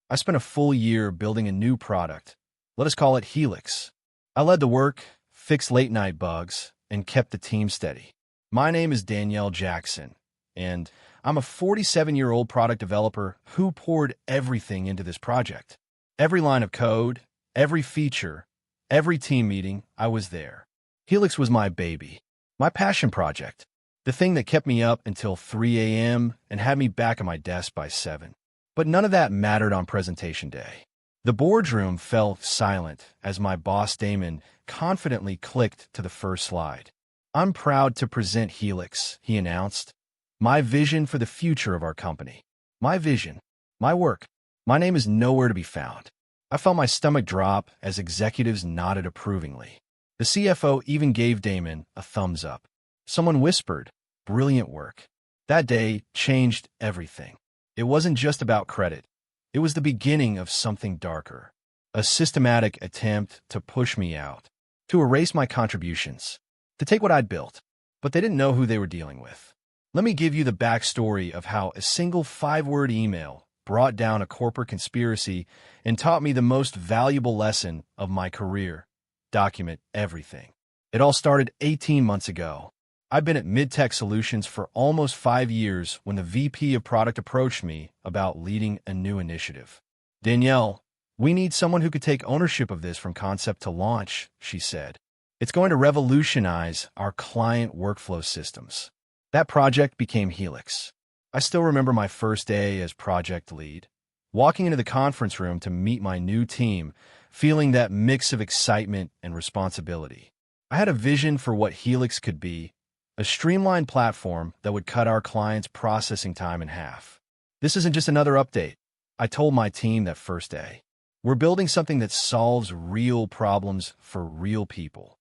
I spent a full year building a new product. Let us call it Helix. I led the work, fixed late-night bugs, and kept the team steady. My name is Danielle Jackson, and I'm a 47-year-old product developer who poured everything into this project. Every line of code, every feature, every team meeting, I was there. Helix was my baby, my passion project, the thing that kept me up until 3 a.m. and had me back at my desk by 7. But none of that mattered on presentation day. The boardroom fell silent as my boss Damon confidently clicked to the first slide. "I'm proud to present Helix," he announced. "My vision for the future of our company. My vision. My work." My name is nowhere to be found. I felt my stomach drop as executives nodded approvingly. The CFO even gave Damon a thumbs up. Someone whispered, "Brilliant work." That day changed everything. It wasn't just about credit. It was the beginning of something darker. A systematic attempt to push me out, to erase my contributions, to take what I'd built. But they didn't know who they were dealing with. Let me give you the backstory of how a single 5-word email brought down a corporate conspiracy and taught me the most valuable lesson of my career: document everything. It all started 18 months ago. I've been at MidTech Solutions for almost 5 years when the VP of product approached me about leading a new initiative. "Danielle, we need someone who could take ownership of this from concept to launch," she said. "It's going to revolutionize our client workflow systems." That project became Helix. I still remember my first day as project lead, walking into the conference room to meet my new team, feeling that mix of excitement and responsibility. I had a vision for what Helix could be: a streamlined platform that would cut our clients' processing time in half. "This isn't just another update," I told my team that first day. "We're building something that solves real problems for real people."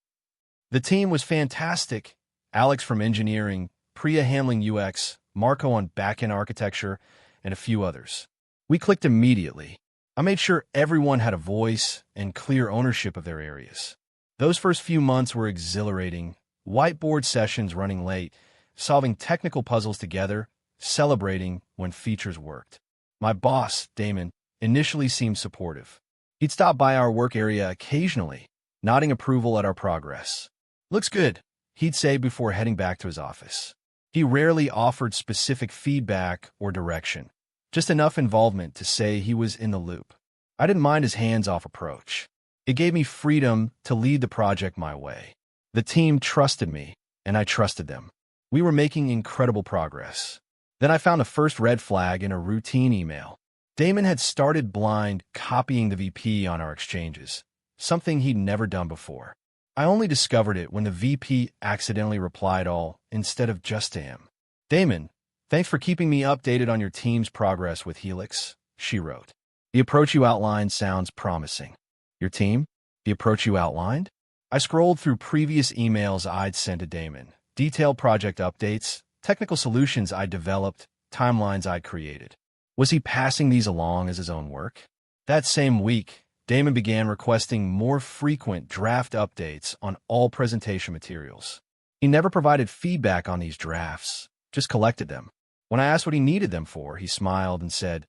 The team was fantastic. Alex from engineering, Priya handling UX, Marco on back-end architecture, and a few others. We clicked immediately. I made sure everyone had a voice and clear ownership of their areas. Those first few months were exhilarating. Whiteboard sessions running late, solving technical puzzles together, celebrating when features worked. My boss, Damon, initially seemed supportive. He'd stop by our work area occasionally, nodding approval at our progress. "Looks good," he'd say before heading back to his office. He rarely offered specific feedback or direction, just enough involvement to say he was in the loop. I didn't mind his hands-off approach. It gave me freedom to lead the project my way. The team trusted me, and I trusted them. We were making incredible progress. Then I found the first red flag in a routine email. Damon had started blind copying the VP on our exchanges, something he'd never done before. I only discovered it when the VP accidentally replied all instead of just to him. "Damon, thanks for keeping me updated on your team's progress with Helix," she wrote. "The approach you outlined sounds promising." "Your team? The approach you outlined?" I scrolled through previous emails I'd sent to Damon, detailed project updates, technical solutions I'd developed, timelines I'd created. Was he passing these along as his own work? That same week, Damon began requesting more frequent draft updates on all presentation materials. He never provided feedback on these drafts, just collected them. When I asked what he needed them for, he smiled and said,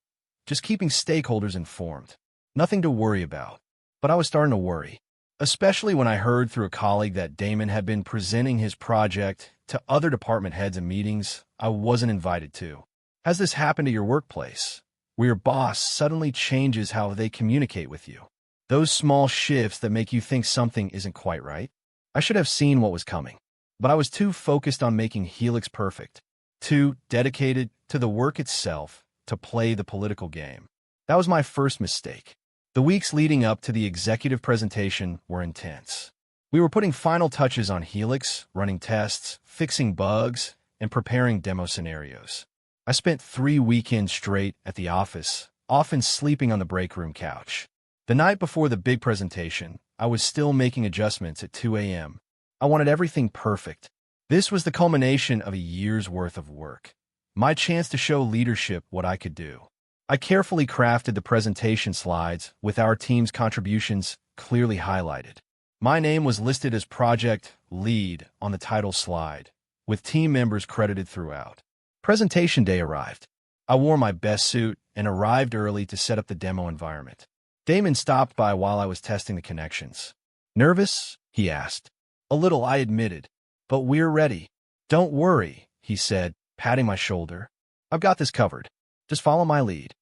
"Just keeping stakeholders informed. Nothing to worry about." But I was starting to worry, especially when I heard through a colleague that Damon had been presenting his project to other department heads in meetings I wasn't invited to. Has this happened at your workplace, where your boss suddenly changes how they communicate with you? Those small shifts that make you think something isn't quite right? I should have seen what was coming, but I was too focused on making Helix perfect, too dedicated to the work itself to play the political game. That was my first mistake. The weeks leading up to the executive presentation were intense. We were putting final touches on Helix, running tests, fixing bugs, and preparing demo scenarios. I spent 3 weekends straight at the office, often sleeping on the break room couch. The night before the big presentation, I was still making adjustments at 2 a.m. I wanted everything perfect. This was the culmination of a year's worth of work, my chance to show leadership what I could do. I carefully crafted the presentation slides with our team's contributions clearly highlighted. My name was listed as project lead on the title slide, with team members credited throughout. Presentation day arrived. I wore my best suit and arrived early to set up the demo environment. Damon stopped by while I was testing the connections. "Nervous?" he asked. "A little," I admitted. "But we're ready." "Don't worry," he said, patting my shoulder. "I've got this covered. Just follow my lead."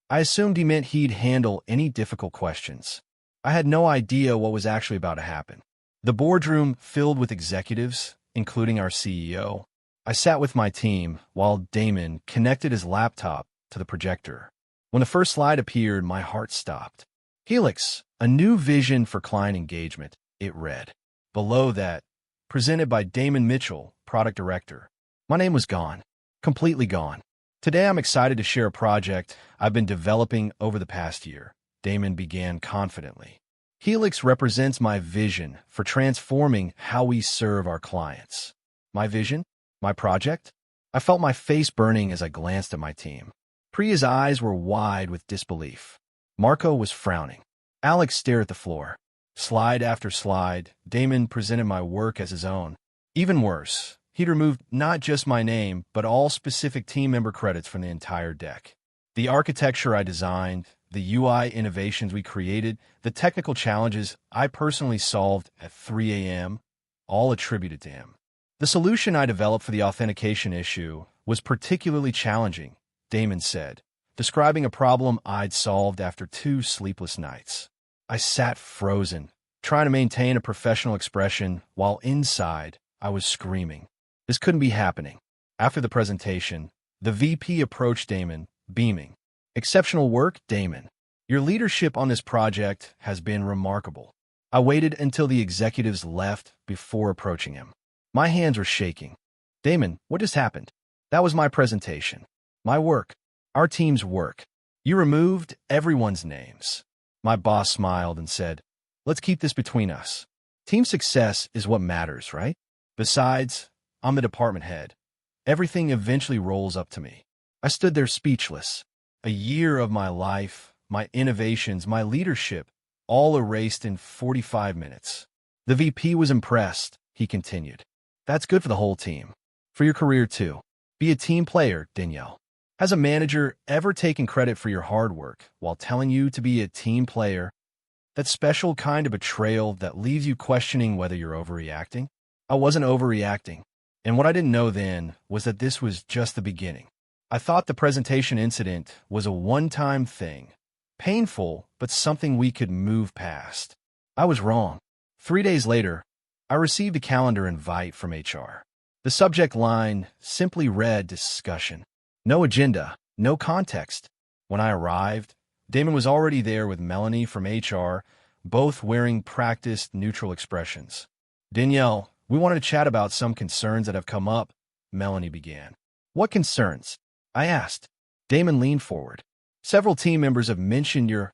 I assumed he meant he'd handle any difficult questions. I had no idea what was actually about to happen. The boardroom filled with executives, including our CEO. I sat with my team while Damon connected his laptop to the projector. When the first slide appeared, my heart stopped. "Helix, a new vision for client engagement," it read. Below that, presented by Damon Mitchell, product director. My name was gone. Completely gone. "Today I'm excited to share a project I've been developing over the past year," Damon began confidently. "Helix represents my vision for transforming how we serve our clients." My vision? My project? I felt my face burning as I glanced at my team. Priya's eyes were wide with disbelief. Marco was frowning. Alex stared at the floor. Slide after slide, Damon presented my work as his own. Even worse, he'd removed not just my name, but all specific team member credits from the entire deck. The architecture I designed, the UI innovations we created, the technical challenges I personally solved at 3 a.m., all attributed to him. The solution I developed for the authentication issue was particularly challenging, Damon said, describing a problem I'd solved after 2 sleepless nights. I sat frozen, trying to maintain a professional expression while inside I was screaming. This couldn't be happening. After the presentation, the VP approached Damon, beaming. "Exceptional work, Damon. Your leadership on this project has been remarkable." I waited until the executives left before approaching him. My hands were shaking. "Damon, what just happened?" "That was my presentation. My work. Our team's work. You removed everyone's names." My boss smiled and said, "Let's keep this between us. Team success is what matters, right? Besides, I'm the department head. Everything eventually rolls up to me." I stood there speechless. A year of my life, my innovations, my leadership, all erased in 45 minutes. The VP was impressed, he continued. "That's good for the whole team. For your career, too. Be a team player, Danielle." Has a manager ever taken credit for your hard work while telling you to be a team player? That special kind of betrayal that leaves you questioning whether you're overreacting? I wasn't overreacting. And what I didn't know then was that this was just the beginning. I thought the presentation incident was a one-time thing. Painful, but something we could move past. I was wrong. 3 days later, I received a calendar invite from HR. The subject line simply read discussion. No agenda, no context. When I arrived, Damon was already there with Melanie from HR, both wearing practiced neutral expressions. "Danielle, we wanted to chat about some concerns that have come up," Melanie began. "What concerns?" I asked. Damon leaned forward. "Several team members have mentioned your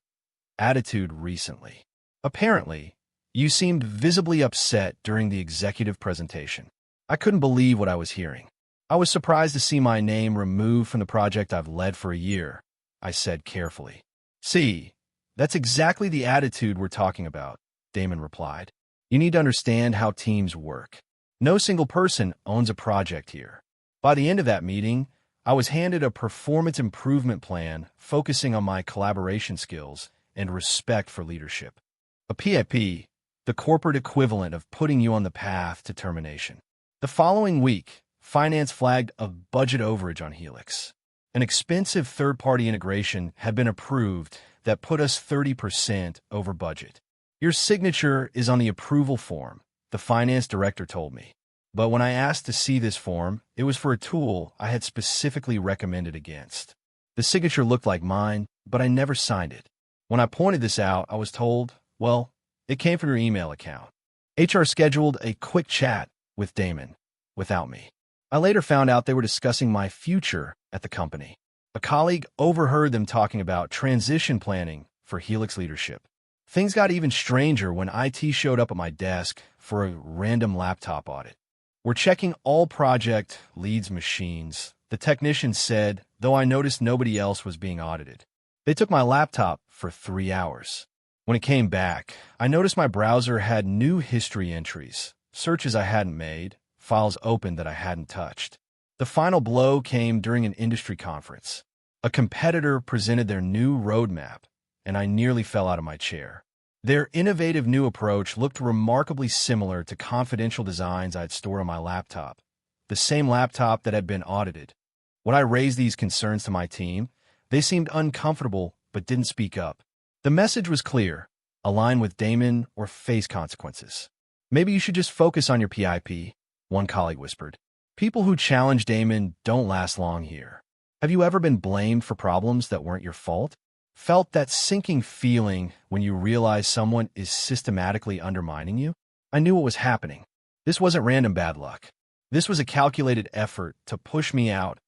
attitude recently. Apparently, you seemed visibly upset during the executive presentation." I couldn't believe what I was hearing. "I was surprised to see my name removed from the project I've led for a year," I said carefully. "See, that's exactly the attitude we're talking about," Damon replied. "You need to understand how teams work. No single person owns a project here." By the end of that meeting, I was handed a performance improvement plan focusing on my collaboration skills and respect for leadership. A PIP, the corporate equivalent of putting you on the path to termination. The following week, finance flagged a budget overage on Helix. An expensive third-party integration had been approved that put us 30% over budget. "Your signature is on the approval form," the finance director told me. But when I asked to see this form, it was for a tool I had specifically recommended against. The signature looked like mine, but I never signed it. When I pointed this out, I was told, "Well, it came from your email account." HR scheduled a quick chat with Damon, without me. I later found out they were discussing my future at the company. A colleague overheard them talking about transition planning for Helix leadership. Things got even stranger when IT showed up at my desk for a random laptop audit. "We're checking all project leads' machines," the technician said, though I noticed nobody else was being audited. They took my laptop for 3 hours. When it came back, I noticed my browser had new history entries, searches I hadn't made, files open that I hadn't touched. The final blow came during an industry conference. A competitor presented their new roadmap, and I nearly fell out of my chair. Their innovative new approach looked remarkably similar to confidential designs I'd stored on my laptop, the same laptop that had been audited. When I raised these concerns to my team, they seemed uncomfortable but didn't speak up. The message was clear: align with Damon or face consequences. Maybe you should just focus on your PIP, one colleague whispered. People who challenge Damon don't last long here. Have you ever been blamed for problems that weren't your fault? Felt that sinking feeling when you realize someone is systematically undermining you? I knew what was happening. This wasn't random bad luck. This was a calculated effort to push me out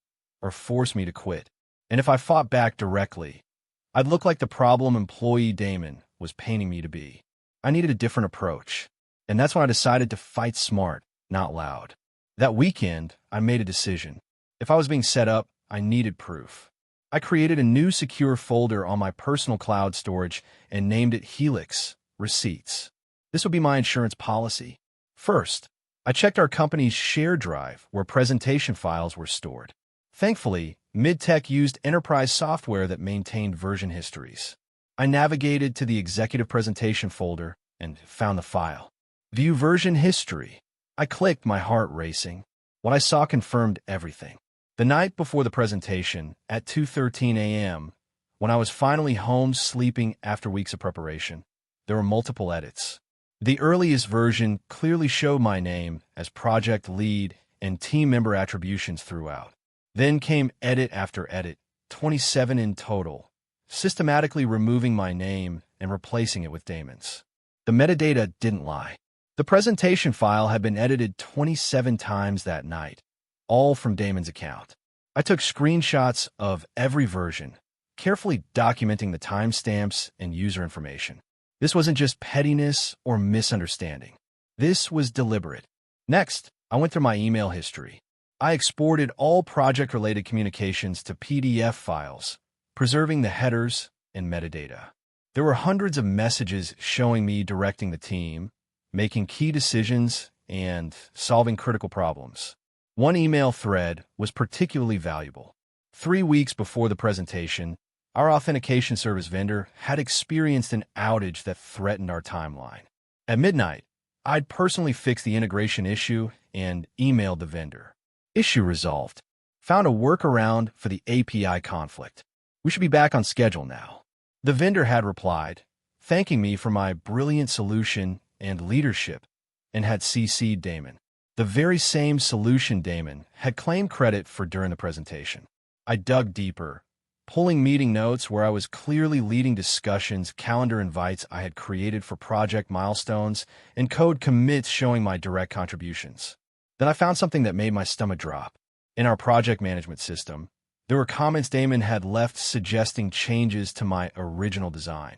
or force me to quit. And if I fought back directly, I'd look like the problem employee Damon was painting me to be. I needed a different approach. And that's when I decided to fight smart, not loud. That weekend, I made a decision. If I was being set up, I needed proof. I created a new secure folder on my personal cloud storage and named it Helix Receipts. This would be my insurance policy. First, I checked our company's share drive where presentation files were stored. Thankfully, MidTech used enterprise software that maintained version histories. I navigated to the executive presentation folder and found the file. View version history. I clicked, my heart racing. What I saw confirmed everything. The night before the presentation, at 2:13 a.m., when I was finally home sleeping after weeks of preparation, there were multiple edits. The earliest version clearly showed my name as project lead and team member attributions throughout. Then came edit after edit, 27 in total, systematically removing my name and replacing it with Damon's. The metadata didn't lie. The presentation file had been edited 27 times that night, all from Damon's account. I took screenshots of every version, carefully documenting the timestamps and user information. This wasn't just pettiness or misunderstanding. This was deliberate. Next, I went through my email history. I exported all project-related communications to PDF files, preserving the headers and metadata. There were hundreds of messages showing me directing the team, making key decisions, and solving critical problems. One email thread was particularly valuable. 3 weeks before the presentation, our authentication service vendor had experienced an outage that threatened our timeline. At midnight, I'd personally fixed the integration issue and emailed the vendor. Issue resolved. Found a workaround for the API conflict. We should be back on schedule now. The vendor had replied, thanking me for my brilliant solution and leadership, and had CC'd Damon. The very same solution Damon had claimed credit for during the presentation. I dug deeper, pulling meeting notes where I was clearly leading discussions, calendar invites I had created for project milestones, and code commits showing my direct contributions. Then I found something that made my stomach drop. In our project management system, there were comments Damon had left suggesting changes to my original design,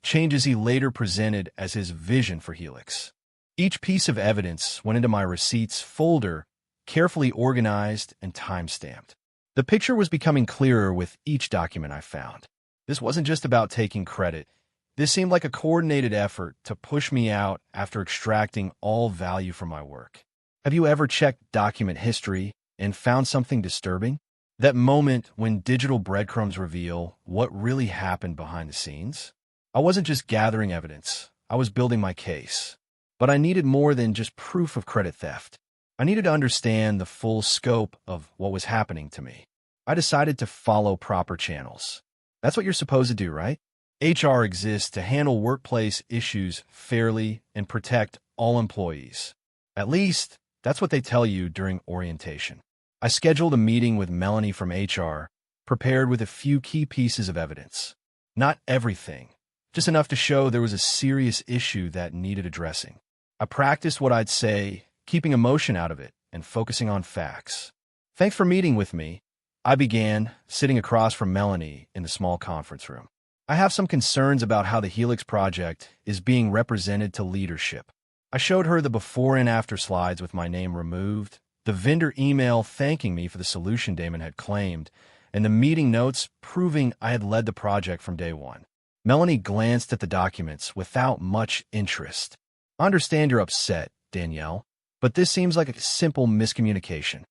changes he later presented as his vision for Helix. Each piece of evidence went into my receipts folder, carefully organized and time-stamped. The picture was becoming clearer with each document I found. This wasn't just about taking credit. This seemed like a coordinated effort to push me out after extracting all value from my work. Have you ever checked document history and found something disturbing? That moment when digital breadcrumbs reveal what really happened behind the scenes? I wasn't just gathering evidence. I was building my case. But I needed more than just proof of credit theft. I needed to understand the full scope of what was happening to me. I decided to follow proper channels. That's what you're supposed to do, right? HR exists to handle workplace issues fairly and protect all employees. At least, that's what they tell you during orientation. I scheduled a meeting with Melanie from HR, prepared with a few key pieces of evidence. Not everything, just enough to show there was a serious issue that needed addressing. I practiced what I'd say, keeping emotion out of it and focusing on facts. Thanks for meeting with me. I began, sitting across from Melanie in the small conference room. I have some concerns about how the Helix project is being represented to leadership. I showed her the before and after slides with my name removed, the vendor email thanking me for the solution Damon had claimed, and the meeting notes proving I had led the project from day one. Melanie glanced at the documents without much interest. I understand you're upset, Danielle, but this seems like a simple miscommunication.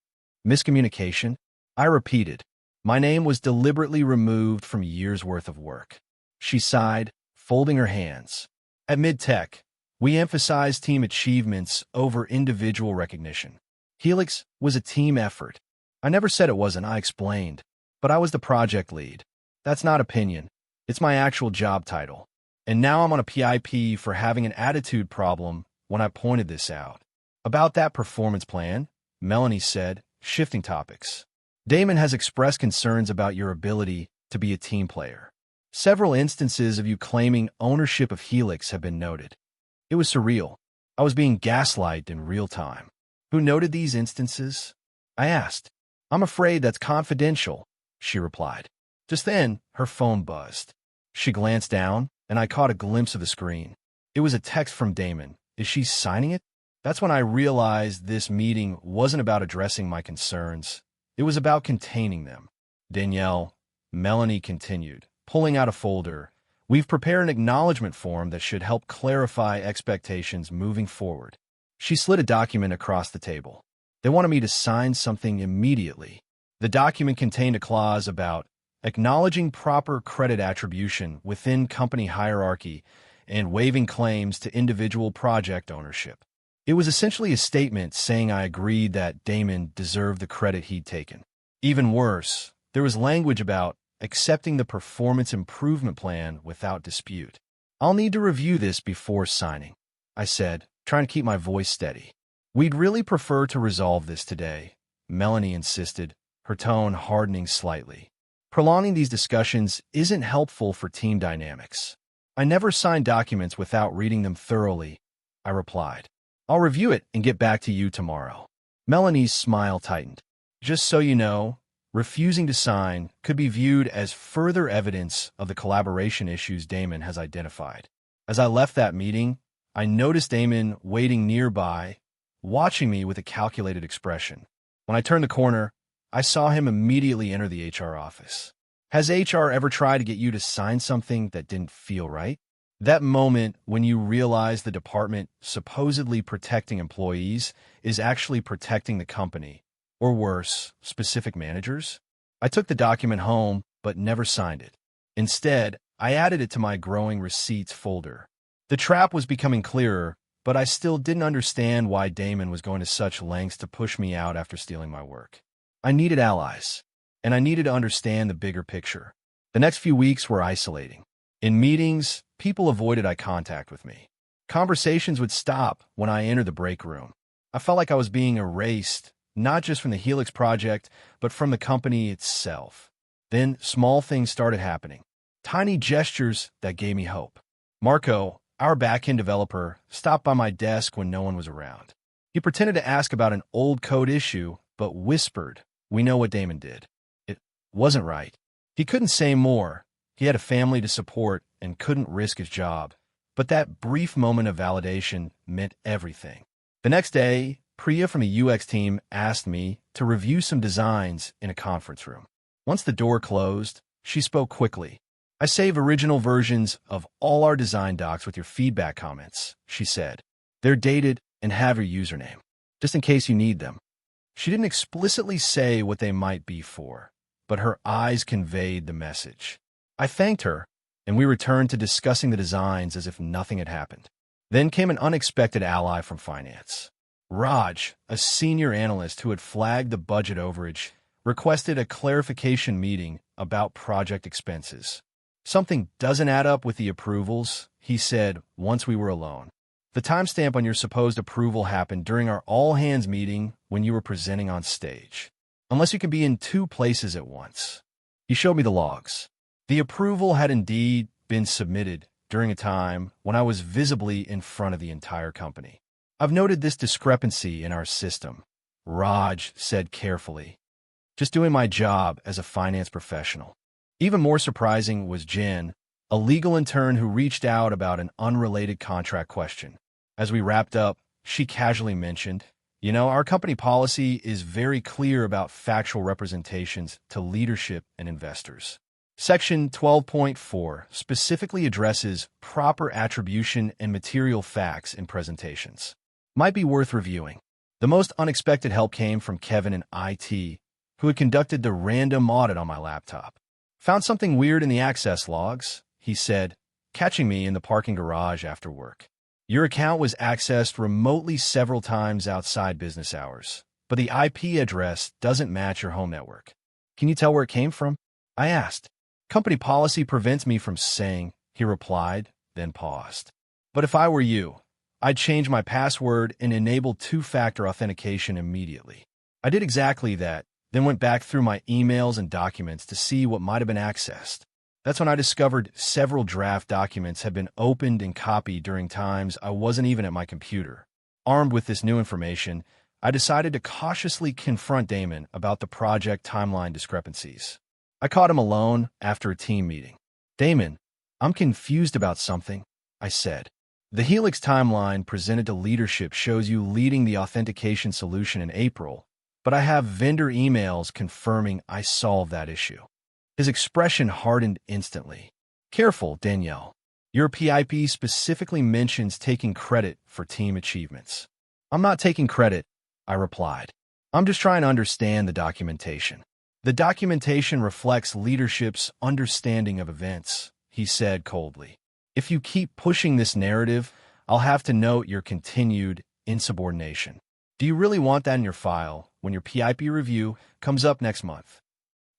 Miscommunication? I repeated. My name was deliberately removed from years' worth of work. She sighed, folding her hands. At mid-tech, we emphasized team achievements over individual recognition. Helix was a team effort. I never said it wasn't, I explained. But I was the project lead. That's not opinion. It's my actual job title. And now I'm on a PIP for having an attitude problem when I pointed this out. About that performance plan, Melanie said, shifting topics. Damon has expressed concerns about your ability to be a team player. Several instances of you claiming ownership of Helix have been noted. It was surreal. I was being gaslighted in real time. Who noted these instances? I asked. I'm afraid that's confidential, she replied. Just then, her phone buzzed. She glanced down, and I caught a glimpse of the screen. It was a text from Damon. Is she signing it? That's when I realized this meeting wasn't about addressing my concerns. It was about containing them. Danielle, Melanie continued, pulling out a folder. We've prepared an acknowledgement form that should help clarify expectations moving forward. She slid a document across the table. They wanted me to sign something immediately. The document contained a clause about acknowledging proper credit attribution within company hierarchy and waiving claims to individual project ownership. It was essentially a statement saying I agreed that Damon deserved the credit he'd taken. Even worse, there was language about accepting the performance improvement plan without dispute. I'll need to review this before signing, I said, trying to keep my voice steady. We'd really prefer to resolve this today, Melanie insisted, her tone hardening slightly. Prolonging these discussions isn't helpful for team dynamics. I never sign documents without reading them thoroughly, I replied. I'll review it and get back to you tomorrow. Melanie's smile tightened. Just so you know, refusing to sign could be viewed as further evidence of the collaboration issues Damon has identified. As I left that meeting, I noticed Damon waiting nearby, watching me with a calculated expression. When I turned the corner, I saw him immediately enter the HR office. Has HR ever tried to get you to sign something that didn't feel right? That moment when you realize the department supposedly protecting employees is actually protecting the company, or worse, specific managers? I took the document home, but never signed it. Instead, I added it to my growing receipts folder. The trap was becoming clearer, but I still didn't understand why Damon was going to such lengths to push me out after stealing my work. I needed allies, and I needed to understand the bigger picture. The next few weeks were isolating. In meetings, people avoided eye contact with me. Conversations would stop when I entered the break room. I felt like I was being erased, not just from the Helix project, but from the company itself. Then small things started happening. Tiny gestures that gave me hope. Marco, our back-end developer, stopped by my desk when no one was around. He pretended to ask about an old code issue, but whispered, "We know what Damon did." It wasn't right. He couldn't say more. He had a family to support and couldn't risk his job. But that brief moment of validation meant everything. The next day, Priya from the UX team asked me to review some designs in a conference room. Once the door closed, she spoke quickly. "I save original versions of all our design docs with your feedback comments," she said. "They're dated and have your username, just in case you need them." She didn't explicitly say what they might be for, but her eyes conveyed the message. I thanked her, and we returned to discussing the designs as if nothing had happened. Then came an unexpected ally from finance. Raj, a senior analyst who had flagged the budget overage, requested a clarification meeting about project expenses. "Something doesn't add up with the approvals," he said once we were alone. "The timestamp on your supposed approval happened during our all-hands meeting when you were presenting on stage. Unless you can be in two places at once." He showed me the logs. The approval had indeed been submitted during a time when I was visibly in front of the entire company. "I've noted this discrepancy in our system," Raj said carefully. "Just doing my job as a finance professional." Even more surprising was Jen, a legal intern who reached out about an unrelated contract question. As we wrapped up, she casually mentioned, "Our company policy is very clear about factual representations to leadership and investors. Section 12.4 specifically addresses proper attribution and material facts in presentations. Might be worth reviewing." The most unexpected help came from Kevin in IT, who had conducted the random audit on my laptop. "Found something weird in the access logs," he said, catching me in the parking garage after work. "Your account was accessed remotely several times outside business hours, but the IP address doesn't match your home network. Can you tell where it came from?" I asked. "Company policy prevents me from saying," he replied, then paused. "But if I were you, I'd change my password and enable two-factor authentication immediately." I did exactly that, then went back through my emails and documents to see what might have been accessed. That's when I discovered several draft documents had been opened and copied during times I wasn't even at my computer. Armed with this new information, I decided to cautiously confront Damon about the project timeline discrepancies. I caught him alone after a team meeting. "Damon, I'm confused about something," I said. "The Helix timeline presented to leadership shows you leading the authentication solution in April, but I have vendor emails confirming I solved that issue." His expression hardened instantly. "Careful, Danielle. Your PIP specifically mentions taking credit for team achievements." "I'm not taking credit," I replied. "I'm just trying to understand the documentation." "The documentation reflects leadership's understanding of events," he said coldly. "If you keep pushing this narrative, I'll have to note your continued insubordination. Do you really want that in your file when your PIP review comes up next month?"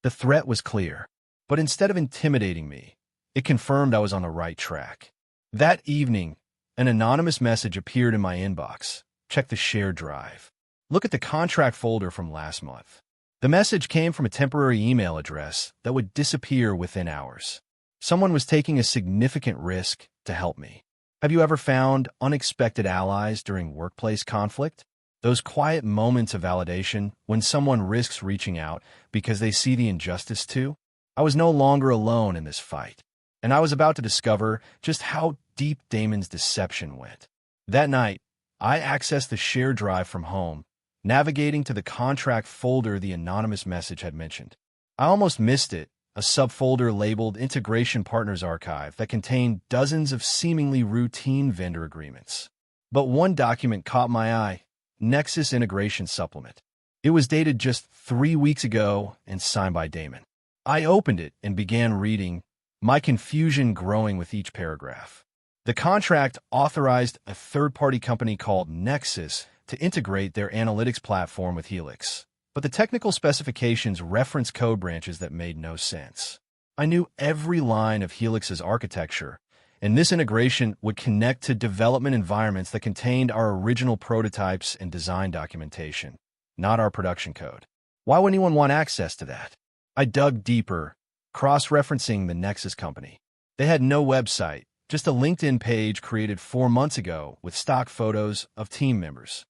The threat was clear, but instead of intimidating me, it confirmed I was on the right track. That evening, an anonymous message appeared in my inbox. "Check the shared drive. Look at the contract folder from last month." The message came from a temporary email address that would disappear within hours. Someone was taking a significant risk to help me. Have you ever found unexpected allies during workplace conflict? Those quiet moments of validation when someone risks reaching out because they see the injustice too? I was no longer alone in this fight, and I was about to discover just how deep Damon's deception went. That night, I accessed the shared drive from home, navigating to the contract folder the anonymous message had mentioned. I almost missed it, a subfolder labeled Integration Partners Archive that contained dozens of seemingly routine vendor agreements. But one document caught my eye: Nexus Integration Supplement. It was dated just 3 weeks ago and signed by Damon. I opened it and began reading, my confusion growing with each paragraph. The contract authorized a third-party company called Nexus to integrate their analytics platform with Helix, but the technical specifications referenced code branches that made no sense. I knew every line of Helix's architecture, and this integration would connect to development environments that contained our original prototypes and design documentation, not our production code. Why would anyone want access to that? I dug deeper, cross-referencing the Nexus company. They had no website, just a LinkedIn page created 4 months ago with stock photos of team members.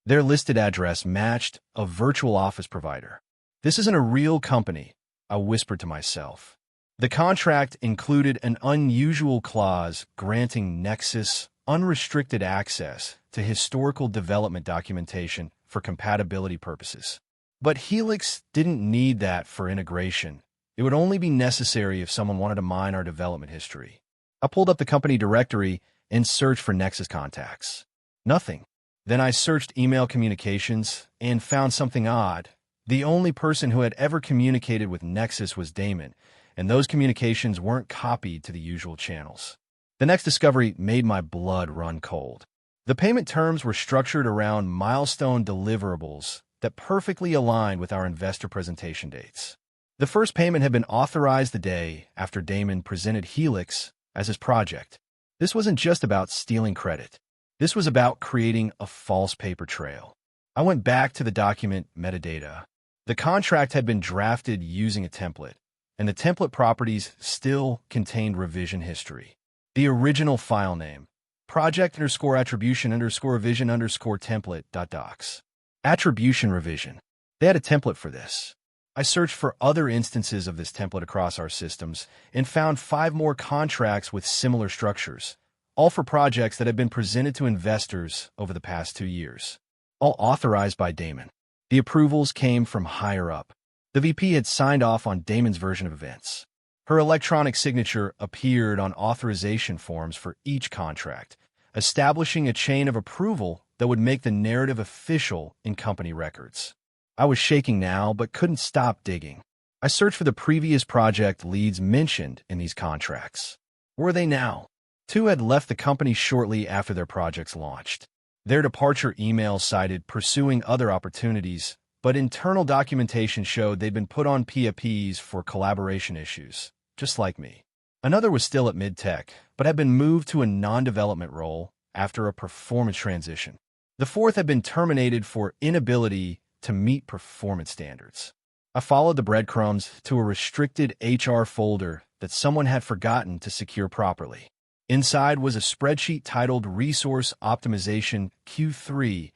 Their listed address matched a virtual office provider. "This isn't a real company," I whispered to myself. The contract included an unusual clause granting Nexus unrestricted access to historical development documentation for compatibility purposes. But Helix didn't need that for integration. It would only be necessary if someone wanted to mine our development history. I pulled up the company directory and searched for Nexus contacts. Nothing. Then I searched email communications and found something odd. The only person who had ever communicated with Nexus was Damon, and those communications weren't copied to the usual channels. The next discovery made my blood run cold. The payment terms were structured around milestone deliverables that perfectly aligned with our investor presentation dates. The first payment had been authorized the day after Damon presented Helix as his project. This wasn't just about stealing credit. This was about creating a false paper trail. I went back to the document metadata. The contract had been drafted using a template, and the template properties still contained revision history. The original file name, project_attribution_revision_template.docs. Attribution revision. They had a template for this. I searched for other instances of this template across our systems and found 5 more contracts with similar structures, all for projects that had been presented to investors over the past 2 years, all authorized by Damon. The approvals came from higher up. The VP had signed off on Damon's version of events. Her electronic signature appeared on authorization forms for each contract, establishing a chain of approval that would make the narrative official in company records. I was shaking now, but couldn't stop digging. I searched for the previous project leads mentioned in these contracts. Where were they now? Two had left the company shortly after their projects launched. Their departure emails cited pursuing other opportunities, but internal documentation showed they'd been put on PAPs for collaboration issues, just like me. Another was still at mid-tech, but had been moved to a non-development role after a performance transition. The fourth had been terminated for inability to meet performance standards. I followed the breadcrumbs to a restricted HR folder that someone had forgotten to secure properly. Inside was a spreadsheet titled Resource Optimization Q3,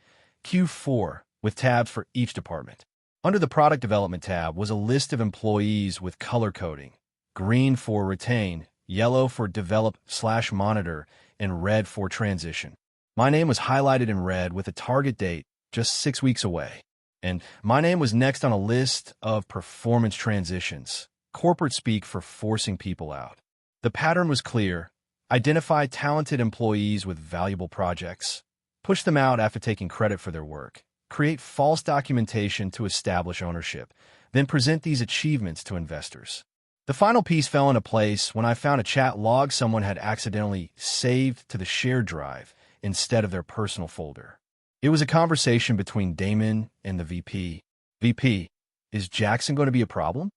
Q4, with tabs for each department. Under the Product Development tab was a list of employees with color coding: green for retain, yellow for develop/monitor, and red for transition. My name was highlighted in red with a target date just 6 weeks away. And my name was next on a list of performance transitions, corporate speak for forcing people out. The pattern was clear: identify talented employees with valuable projects, push them out after taking credit for their work, create false documentation to establish ownership, then present these achievements to investors. The final piece fell into place when I found a chat log someone had accidentally saved to the shared drive instead of their personal folder. It was a conversation between Damon and the VP. VP, is Jackson going to be a problem?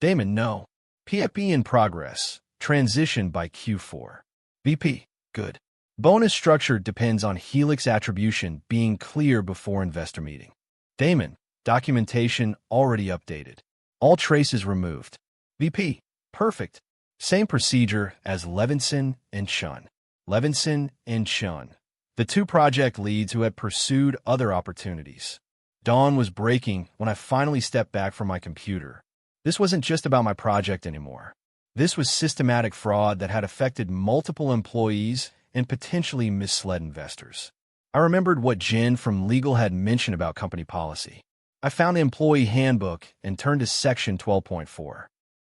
Damon, no. PAP in progress. Transition by Q4. VP, good. Bonus structure depends on Helix attribution being clear before investor meeting. Damon, documentation already updated. All traces removed. VP, perfect. Same procedure as Levinson and Shun. Levinson and Shun, the two project leads who had pursued other opportunities. Dawn was breaking when I finally stepped back from my computer. This wasn't just about my project anymore. This was systematic fraud that had affected multiple employees and potentially misled investors. I remembered what Jen from legal had mentioned about company policy. I found the employee handbook and turned to section 12.4.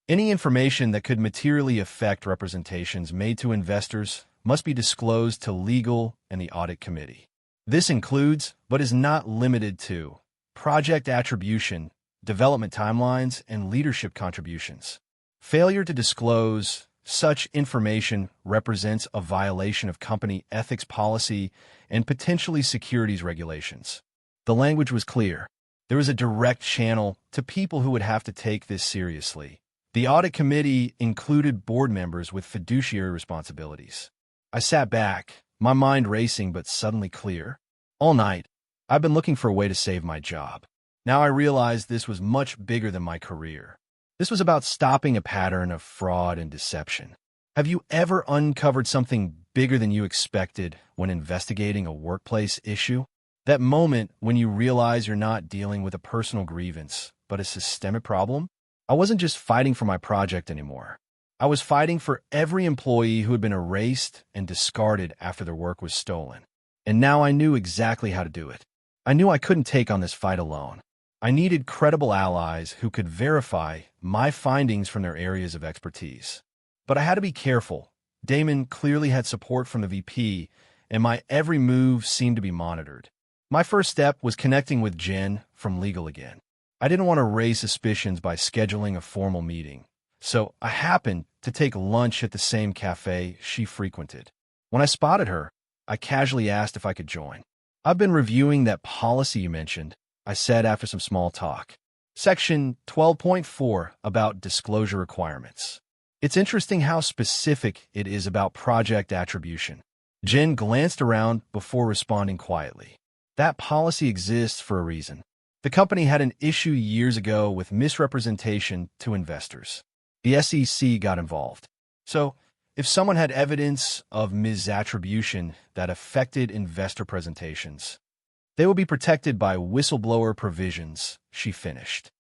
Any information that could materially affect representations made to investors must be disclosed to legal and the audit committee. This includes, but is not limited to, project attribution, development timelines, and leadership contributions. Failure to disclose such information represents a violation of company ethics policy and potentially securities regulations. The language was clear. There was a direct channel to people who would have to take this seriously. The audit committee included board members with fiduciary responsibilities. I sat back, my mind racing but suddenly clear. All night, I've been looking for a way to save my job. Now I realized this was much bigger than my career. This was about stopping a pattern of fraud and deception. Have you ever uncovered something bigger than you expected when investigating a workplace issue? That moment when you realize you're not dealing with a personal grievance, but a systemic problem? I wasn't just fighting for my project anymore. I was fighting for every employee who had been erased and discarded after their work was stolen. And now I knew exactly how to do it. I knew I couldn't take on this fight alone. I needed credible allies who could verify my findings from their areas of expertise. But I had to be careful. Damon clearly had support from the VP, and my every move seemed to be monitored. My first step was connecting with Jen from legal again. I didn't want to raise suspicions by scheduling a formal meeting, so I happened to take lunch at the same cafe she frequented. When I spotted her, I casually asked if I could join. I've been reviewing that policy you mentioned, I said after some small talk. Section 12.4 about disclosure requirements. It's interesting how specific it is about project attribution. Jen glanced around before responding quietly. That policy exists for a reason. The company had an issue years ago with misrepresentation to investors. The SEC got involved. So, if someone had evidence of misattribution that affected investor presentations, they would be protected by whistleblower provisions, she finished.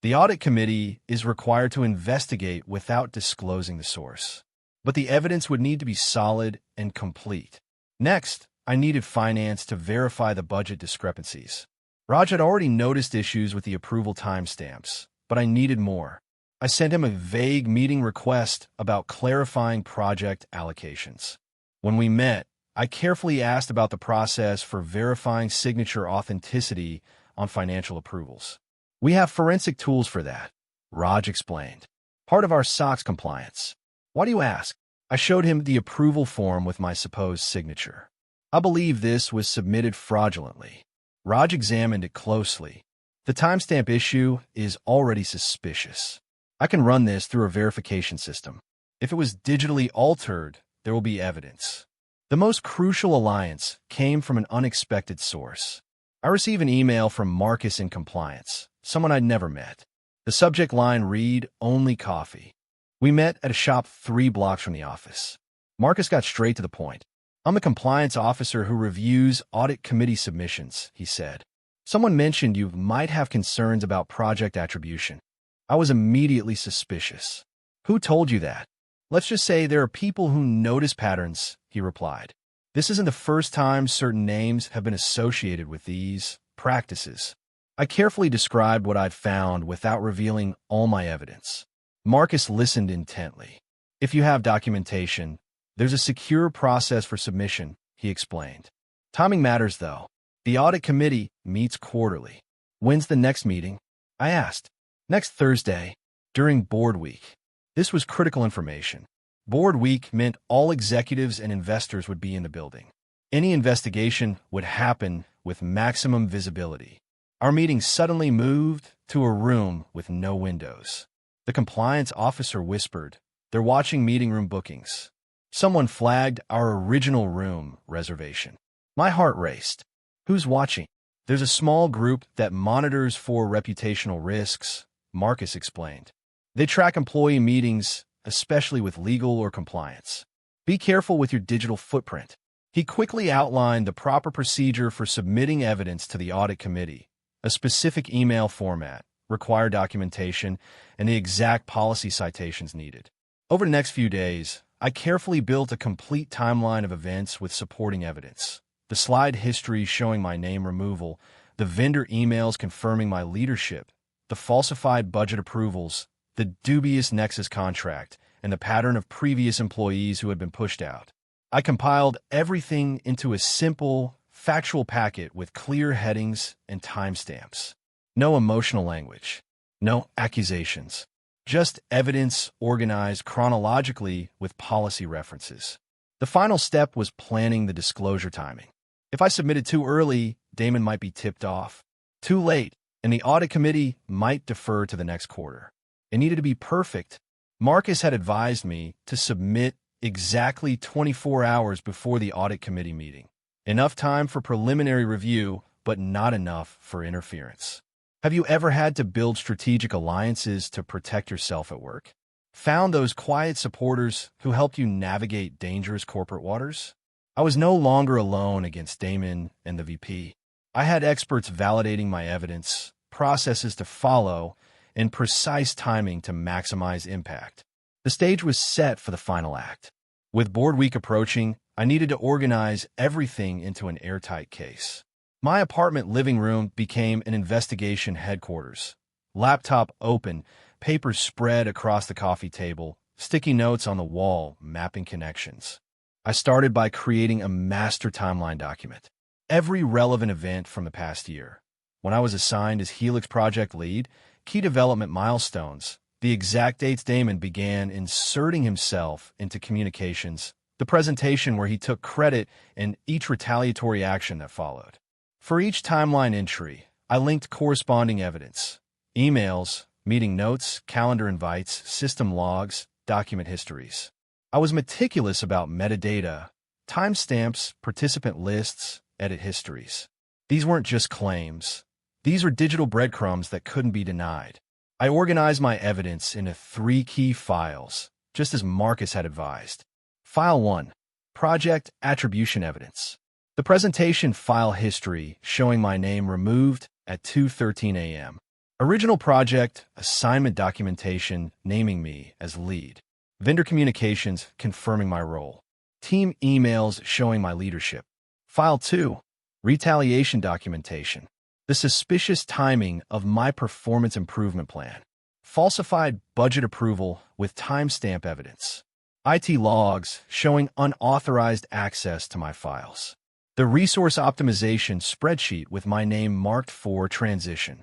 The audit committee is required to investigate without disclosing the source, but the evidence would need to be solid and complete. Next, I needed finance to verify the budget discrepancies. Raj had already noticed issues with the approval timestamps, but I needed more. I sent him a vague meeting request about clarifying project allocations. When we met, I carefully asked about the process for verifying signature authenticity on financial approvals. We have forensic tools for that, Raj explained. Part of our SOX compliance. Why do you ask? I showed him the approval form with my supposed signature. I believe this was submitted fraudulently. Raj examined it closely. The timestamp issue is already suspicious. I can run this through a verification system. If it was digitally altered, there will be evidence. The most crucial alliance came from an unexpected source. I received an email from Marcus in compliance, someone I'd never met. The subject line read, "Only coffee." We met at a shop 3 blocks from the office. Marcus got straight to the point. "I'm the compliance officer who reviews audit committee submissions," he said. "Someone mentioned you might have concerns about project attribution." I was immediately suspicious. "Who told you that?" "Let's just say there are people who notice patterns," he replied. "This isn't the first time certain names have been associated with these practices." I carefully described what I'd found without revealing all my evidence. Marcus listened intently. "If you have documentation, there's a secure process for submission," he explained. "Timing matters, though. The audit committee meets quarterly." "When's the next meeting?" I asked. "Next Thursday, during board week." This was critical information. Board week meant all executives and investors would be in the building. Any investigation would happen with maximum visibility. Our meeting suddenly moved to a room with no windows. The compliance officer whispered, "They're watching meeting room bookings." Someone flagged our original room reservation. My heart raced. "Who's watching?" "There's a small group that monitors for reputational risks," Marcus explained. "They track employee meetings, especially with legal or compliance. Be careful with your digital footprint." He quickly outlined the proper procedure for submitting evidence to the audit committee, a specific email format, required documentation, and the exact policy citations needed. Over the next few days, I carefully built a complete timeline of events with supporting evidence. The slide history showing my name removal, the vendor emails confirming my leadership, the falsified budget approvals, the dubious Nexus contract, and the pattern of previous employees who had been pushed out. I compiled everything into a simple, factual packet with clear headings and timestamps. No emotional language. No accusations. Just evidence organized chronologically with policy references. The final step was planning the disclosure timing. If I submitted too early, Damon might be tipped off. Too late, and the audit committee might defer to the next quarter. It needed to be perfect. Marcus had advised me to submit exactly 24 hours before the audit committee meeting. Enough time for preliminary review, but not enough for interference. Have you ever had to build strategic alliances to protect yourself at work? Found those quiet supporters who helped you navigate dangerous corporate waters? I was no longer alone against Damon and the VP. I had experts validating my evidence, processes to follow, and precise timing to maximize impact. The stage was set for the final act. With board week approaching, I needed to organize everything into an airtight case. My apartment living room became an investigation headquarters. Laptop open, papers spread across the coffee table, sticky notes on the wall, mapping connections. I started by creating a master timeline document. Every relevant event from the past year. When I was assigned as Helix project lead, key development milestones, the exact dates Damon began inserting himself into communications, the presentation where he took credit, and each retaliatory action that followed. For each timeline entry, I linked corresponding evidence, emails, meeting notes, calendar invites, system logs, document histories. I was meticulous about metadata, timestamps, participant lists, edit histories. These weren't just claims. These are digital breadcrumbs that couldn't be denied. I organized my evidence into 3 key files, just as Marcus had advised. File 1, Project Attribution Evidence. The presentation file history showing my name removed at 2:13 a.m. Original project assignment documentation naming me as lead. Vendor communications confirming my role. Team emails showing my leadership. File 2, Retaliation documentation. The suspicious timing of my performance improvement plan. Falsified budget approval with timestamp evidence. IT logs showing unauthorized access to my files. The resource optimization spreadsheet with my name marked for transition.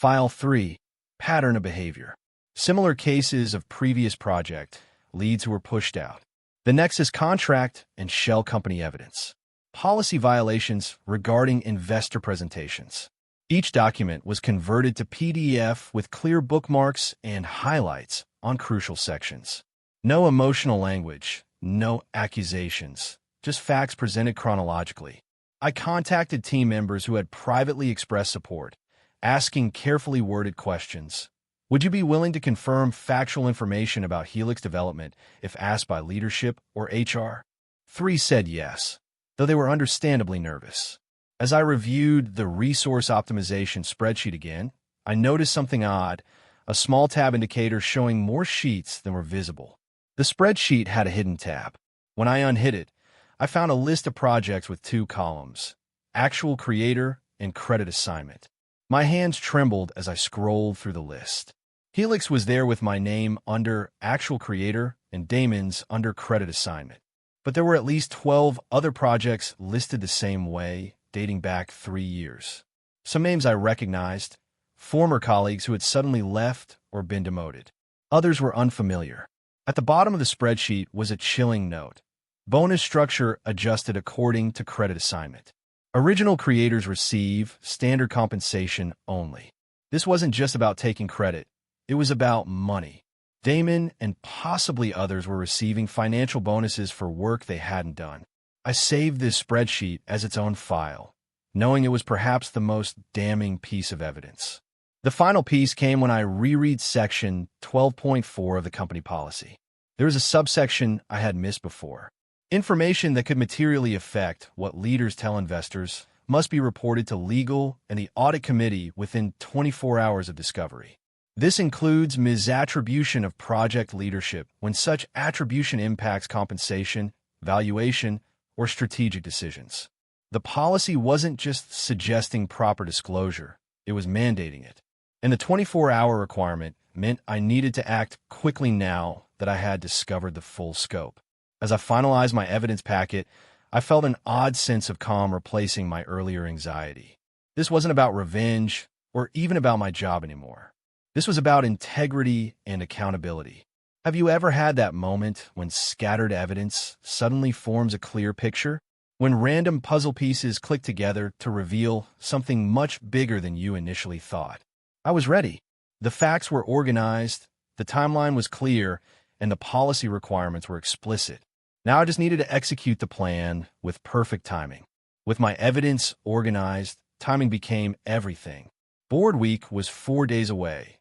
File 3. Pattern of behavior. Similar cases of previous project, leads who were pushed out. The next is contract and shell company evidence. Policy violations regarding investor presentations. Each document was converted to PDF with clear bookmarks and highlights on crucial sections. No emotional language, no accusations, just facts presented chronologically. I contacted team members who had privately expressed support, asking carefully worded questions. Would you be willing to confirm factual information about Helix development if asked by leadership or HR? 3 said yes, though they were understandably nervous. As I reviewed the resource optimization spreadsheet again, I noticed something odd, a small tab indicator showing more sheets than were visible. The spreadsheet had a hidden tab. When I unhid it, I found a list of projects with 2 columns, actual creator and credit assignment. My hands trembled as I scrolled through the list. Helix was there with my name under actual creator and Damon's under credit assignment. But there were at least 12 other projects listed the same way, dating back 3 years. Some names I recognized, former colleagues who had suddenly left or been demoted. Others were unfamiliar. At the bottom of the spreadsheet was a chilling note. Bonus structure adjusted according to credit assignment. Original creators receive standard compensation only. This wasn't just about taking credit. It was about money. Damon and possibly others were receiving financial bonuses for work they hadn't done. I saved this spreadsheet as its own file, knowing it was perhaps the most damning piece of evidence. The final piece came when I reread section 12.4 of the company policy. There was a subsection I had missed before. Information that could materially affect what leaders tell investors must be reported to legal and the audit committee within 24 hours of discovery. This includes misattribution of project leadership when such attribution impacts compensation, valuation, or strategic decisions. The policy wasn't just suggesting proper disclosure, it was mandating it. And the 24-hour requirement meant I needed to act quickly now that I had discovered the full scope. As I finalized my evidence packet, I felt an odd sense of calm replacing my earlier anxiety. This wasn't about revenge or even about my job anymore. This was about integrity and accountability. Have you ever had that moment when scattered evidence suddenly forms a clear picture? When random puzzle pieces click together to reveal something much bigger than you initially thought? I was ready. The facts were organized, the timeline was clear, and the policy requirements were explicit. Now I just needed to execute the plan with perfect timing. With my evidence organized, timing became everything. Board week was 4 days away.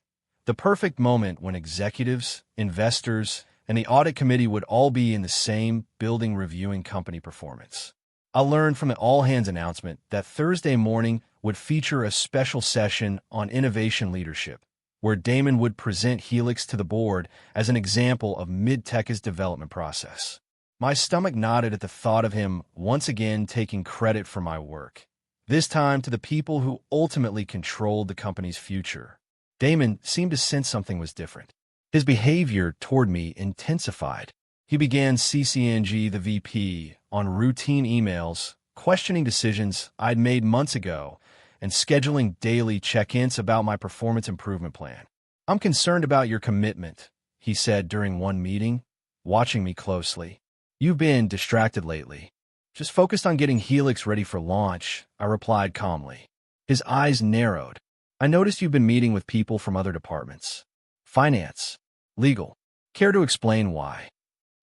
The perfect moment when executives, investors, and the audit committee would all be in the same building reviewing company performance. I learned from the all-hands announcement that Thursday morning would feature a special session on innovation leadership, where Damon would present Helix to the board as an example of Mid-Tech's development process. My stomach knotted at the thought of him once again taking credit for my work, this time to the people who ultimately controlled the company's future. Damon seemed to sense something was different. His behavior toward me intensified. He began CCNG the VP on routine emails, questioning decisions I'd made months ago, and scheduling daily check-ins about my performance improvement plan. "I'm concerned about your commitment," he said during one meeting, watching me closely. "You've been distracted lately." "Just focused on getting Helix ready for launch," I replied calmly. His eyes narrowed. "I noticed you've been meeting with people from other departments. Finance, legal. Care to explain why?"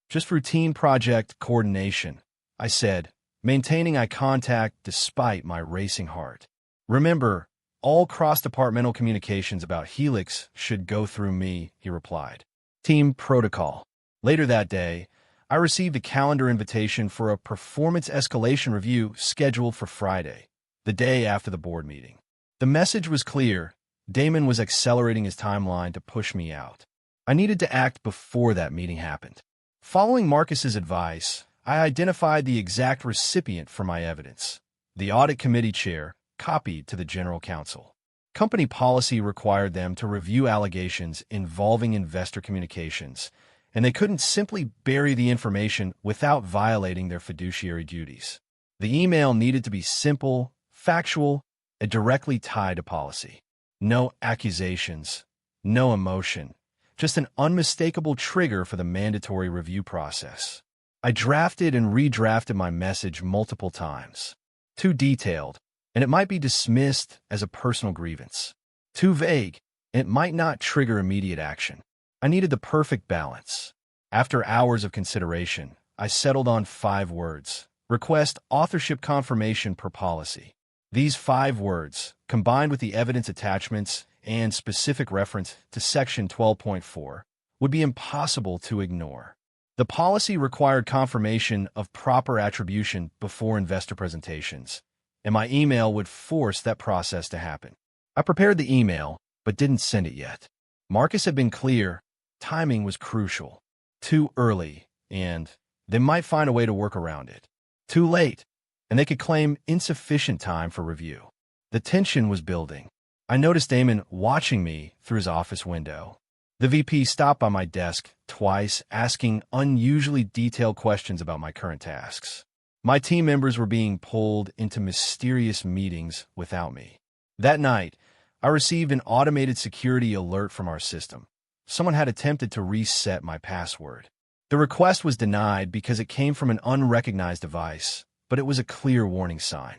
"Just routine project coordination," I said, maintaining eye contact despite my racing heart. "Remember, all cross-departmental communications about Helix should go through me," he replied. Team protocol. Later that day, I received a calendar invitation for a performance escalation review scheduled for Friday, the day after the board meeting. The message was clear. Damon was accelerating his timeline to push me out. I needed to act before that meeting happened. Following Marcus's advice, I identified the exact recipient for my evidence, the audit committee chair, copied to the general counsel. Company policy required them to review allegations involving investor communications, and they couldn't simply bury the information without violating their fiduciary duties. The email needed to be simple, factual, and directly tied to policy. No accusations, no emotion, just an unmistakable trigger for the mandatory review process. I drafted and redrafted my message multiple times. Too detailed, and it might be dismissed as a personal grievance. Too vague, and it might not trigger immediate action. I needed the perfect balance. After hours of consideration, I settled on 5 words. Request authorship confirmation per policy. These 5 words, combined with the evidence attachments and specific reference to Section 12.4, would be impossible to ignore. The policy required confirmation of proper attribution before investor presentations, and my email would force that process to happen. I prepared the email, but didn't send it yet. Marcus had been clear. Timing was crucial. Too early, and they might find a way to work around it. Too late, and they could claim insufficient time for review. The tension was building. I noticed Damon watching me through his office window. The VP stopped by my desk twice, asking unusually detailed questions about my current tasks. My team members were being pulled into mysterious meetings without me. That night, I received an automated security alert from our system. Someone had attempted to reset my password. The request was denied because it came from an unrecognized device, but it was a clear warning sign.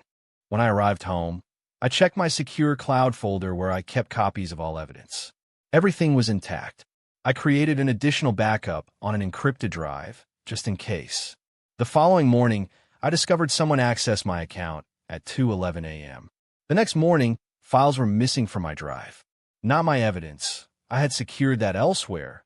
When I arrived home, I checked my secure cloud folder where I kept copies of all evidence. Everything was intact. I created an additional backup on an encrypted drive, just in case. The following morning, I discovered someone accessed my account at 2:11 a.m. The next morning, files were missing from my drive. Not my evidence. I had secured that elsewhere,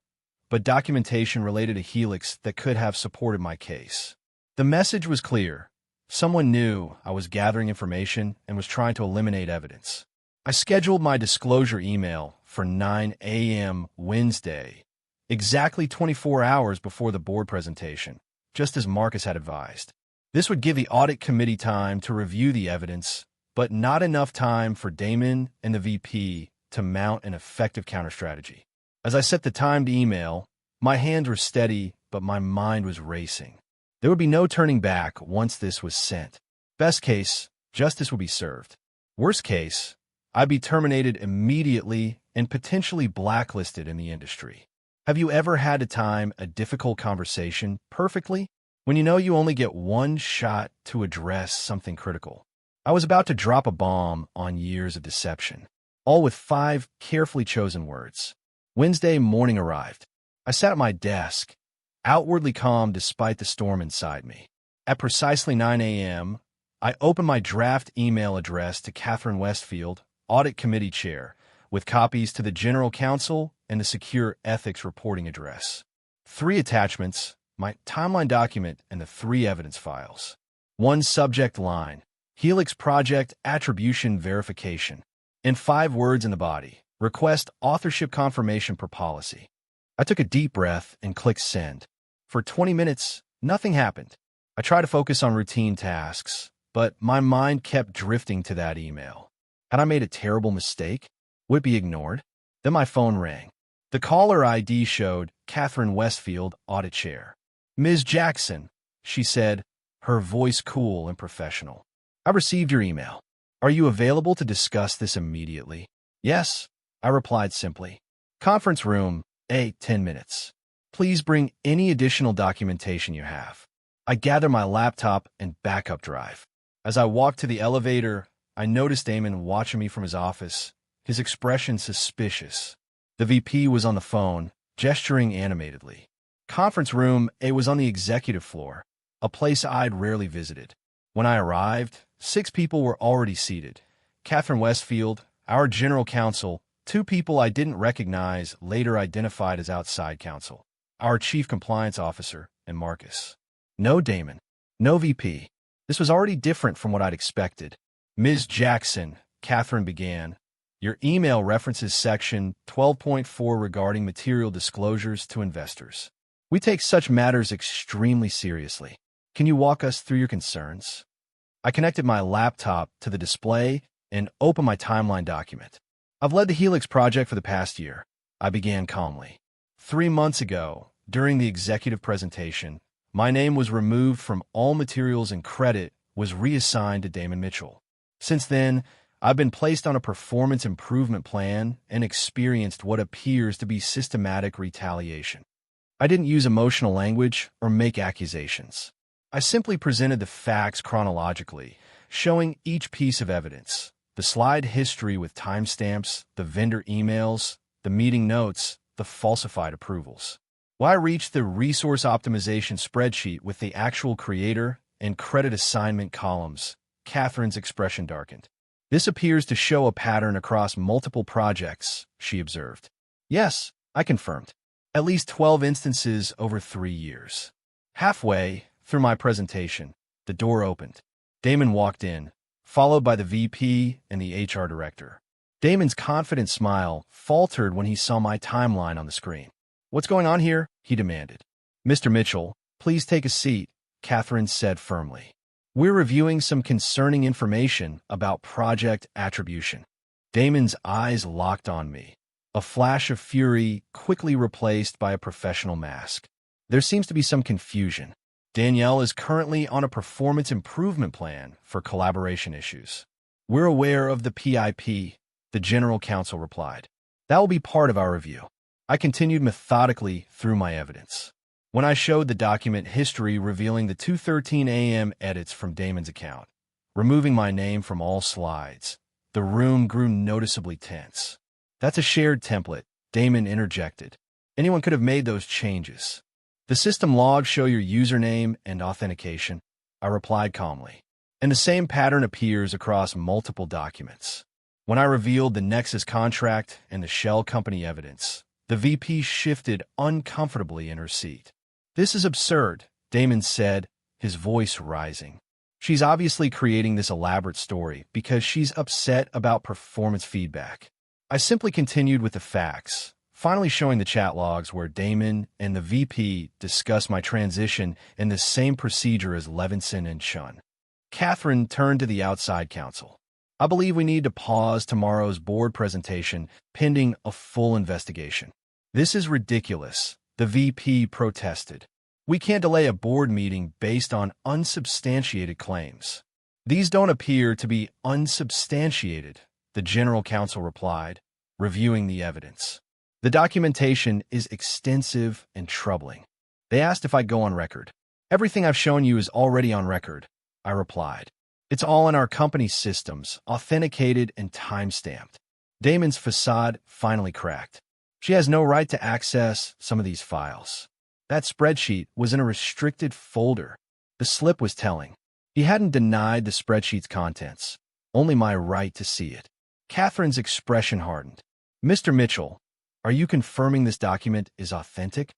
but documentation related to Helix that could have supported my case. The message was clear. Someone knew I was gathering information and was trying to eliminate evidence. I scheduled my disclosure email for 9 a.m. Wednesday, exactly 24 hours before the board presentation, just as Marcus had advised. This would give the audit committee time to review the evidence, but not enough time for Damon and the VP to mount an effective counter-strategy. As I set the timed email, my hands were steady, but my mind was racing. There would be no turning back once this was sent. Best case, justice would be served. Worst case, I'd be terminated immediately and potentially blacklisted in the industry. Have you ever had to time a difficult conversation perfectly when you know you only get one shot to address something critical? I was about to drop a bomb on years of deception, all with 5 carefully chosen words. Wednesday morning arrived. I sat at my desk, outwardly calm despite the storm inside me. At precisely 9 a.m., I opened my draft email address to Catherine Westfield, Audit Committee Chair, with copies to the General Counsel and the Secure Ethics Reporting address. 3 attachments, my timeline document, and the 3 evidence files. 1 subject line, Helix Project Attribution Verification, and 5 words in the body, request authorship confirmation per policy. I took a deep breath and clicked send. For 20 minutes, nothing happened. I tried to focus on routine tasks, but my mind kept drifting to that email. Had I made a terrible mistake? Would it be ignored? Then my phone rang. The caller ID showed Catherine Westfield, Audit Chair. "Ms. Jackson," she said, her voice cool and professional. "I received your email. Are you available to discuss this immediately?" "Yes," I replied simply. "Conference room, 10 minutes. Please bring any additional documentation you have." I gathered my laptop and backup drive. As I walked to the elevator, I noticed Damon watching me from his office, his expression suspicious. The VP was on the phone, gesturing animatedly. Conference room A was on the executive floor, a place I'd rarely visited. When I arrived, 6 people were already seated. Catherine Westfield, our general counsel, 2 people I didn't recognize later identified as outside counsel, our chief compliance officer, and Marcus. No Damon. No VP. This was already different from what I'd expected. "Ms. Jackson," Catherine began, "your email references Section 12.4 regarding material disclosures to investors. We take such matters extremely seriously. Can you walk us through your concerns?" I connected my laptop to the display and opened my timeline document. "I've led the Helix project for the past year," I began calmly. 3 months ago, during the executive presentation, my name was removed from all materials and credit was reassigned to Damon Mitchell. Since then, I've been placed on a performance improvement plan and experienced what appears to be systematic retaliation. I didn't use emotional language or make accusations. I simply presented the facts chronologically, showing each piece of evidence, the slide history with timestamps, the vendor emails, the meeting notes, the falsified approvals. When I reached the resource optimization spreadsheet with the actual creator and credit assignment columns, Catherine's expression darkened. This appears to show a pattern across multiple projects, she observed. Yes, I confirmed. At least 12 instances over 3 years. Halfway through my presentation, the door opened. Damon walked in, followed by the VP and the HR director. Damon's confident smile faltered when he saw my timeline on the screen. "What's going on here?" he demanded. "Mr. Mitchell, please take a seat," Catherine said firmly. "We're reviewing some concerning information about project attribution." Damon's eyes locked on me. A flash of fury quickly replaced by a professional mask. "There seems to be some confusion. Danielle is currently on a performance improvement plan for collaboration issues." "We're aware of the PIP," the general counsel replied. "That will be part of our review." I continued methodically through my evidence. When I showed the document history revealing the 2:13 a.m. edits from Damon's account, removing my name from all slides, the room grew noticeably tense. "That's a shared template," Damon interjected. "Anyone could have made those changes." "The system logs show your username and authentication," I replied calmly. "And the same pattern appears across multiple documents." When I revealed the Nexus contract and the shell company evidence, the VP shifted uncomfortably in her seat. "This is absurd," Damon said, his voice rising. "She's obviously creating this elaborate story because she's upset about performance feedback." I simply continued with the facts, finally showing the chat logs where Damon and the VP discuss my transition in the same procedure as Levinson and Chun. Catherine turned to the outside counsel. "I believe we need to pause tomorrow's board presentation pending a full investigation." "This is ridiculous," the VP protested. "We can't delay a board meeting based on unsubstantiated claims." "These don't appear to be unsubstantiated," the general counsel replied, reviewing the evidence. "The documentation is extensive and troubling." They asked if I'd go on record. "Everything I've shown you is already on record," I replied. "It's all in our company's systems, authenticated and time-stamped." Damon's facade finally cracked. "She has no right to access some of these files." That spreadsheet was in a restricted folder. The slip was telling. He hadn't denied the spreadsheet's contents, only my right to see it. Catherine's expression hardened. "Mr. Mitchell, are you confirming this document is authentic?"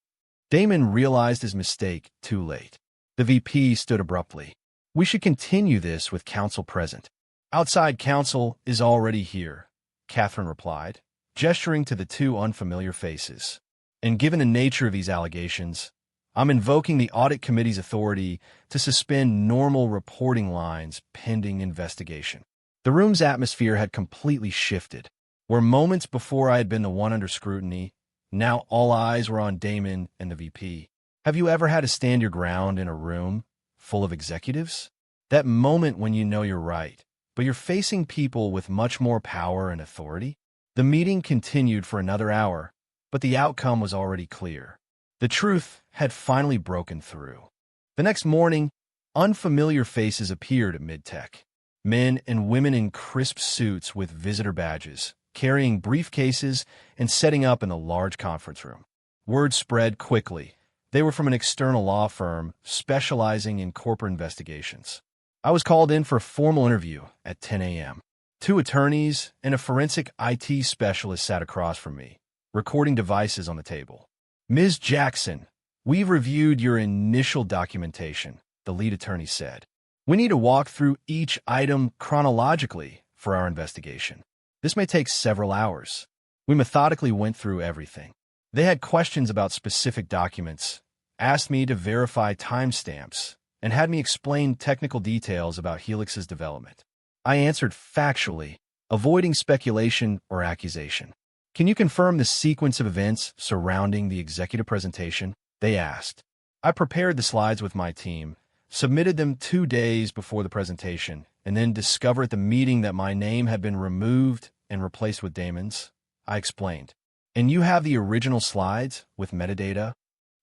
Damon realized his mistake too late. The VP stood abruptly. "We should continue this with counsel present." "Outside counsel is already here," Catherine replied, gesturing to the two unfamiliar faces. "And given the nature of these allegations, I'm invoking the Audit Committee's authority to suspend normal reporting lines pending investigation." The room's atmosphere had completely shifted. Where moments before I had been the one under scrutiny, now all eyes were on Damon and the VP. Have you ever had to stand your ground in a room full of executives? That moment when you know you're right, but you're facing people with much more power and authority? The meeting continued for another hour, but the outcome was already clear. The truth had finally broken through. The next morning, unfamiliar faces appeared at Midtech. Men and women in crisp suits with visitor badges, carrying briefcases and setting up in the large conference room. Word spread quickly. They were from an external law firm specializing in corporate investigations. I was called in for a formal interview at 10 a.m. 2 attorneys and a forensic IT specialist sat across from me, recording devices on the table. "Ms. Jackson, we've reviewed your initial documentation," the lead attorney said. "We need to walk through each item chronologically for our investigation. This may take several hours." We methodically went through everything. They had questions about specific documents, asked me to verify timestamps, and had me explain technical details about Helix's development. I answered factually, avoiding speculation or accusation. "Can you confirm the sequence of events surrounding the executive presentation?" they asked. I prepared the slides with my team, submitted them 2 days before the presentation, and then discovered at the meeting that my name had been removed and replaced with Damon's. I explained. And you have the original slides with metadata?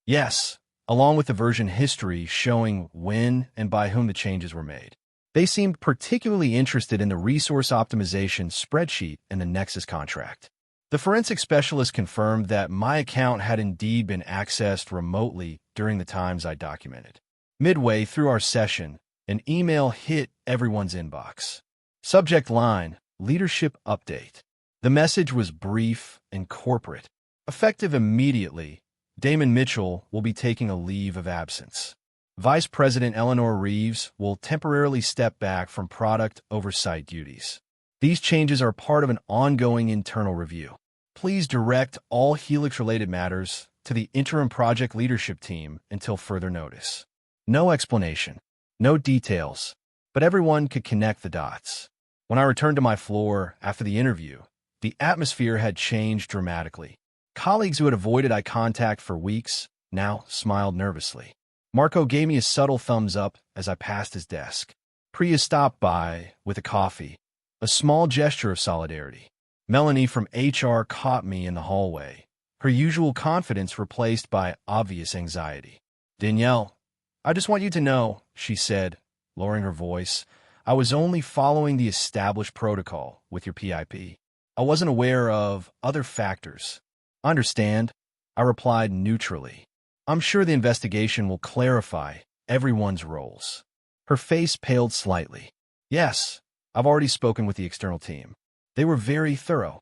Yes, along with the version history showing when and by whom the changes were made. They seemed particularly interested in the resource optimization spreadsheet and the Nexus contract. The forensic specialist confirmed that my account had indeed been accessed remotely during the times I documented. Midway through our session, an email hit everyone's inbox. Subject line, Leadership Update. The message was brief and corporate. Effective immediately, Damon Mitchell will be taking a leave of absence. Vice President Eleanor Reeves will temporarily step back from product oversight duties. These changes are part of an ongoing internal review. Please direct all Helix-related matters to the interim project leadership team until further notice. No explanation, no details, but everyone could connect the dots. When I returned to my floor after the interview, the atmosphere had changed dramatically. Colleagues who had avoided eye contact for weeks now smiled nervously. Marco gave me a subtle thumbs up as I passed his desk. Priya stopped by with a coffee, a small gesture of solidarity. Melanie from HR caught me in the hallway, her usual confidence replaced by obvious anxiety. Danielle, I just want you to know, she said, lowering her voice, I was only following the established protocol with your PIP. I wasn't aware of other factors. Understand, I replied neutrally. I'm sure the investigation will clarify everyone's roles. Her face paled slightly. Yes, I've already spoken with the external team. They were very thorough.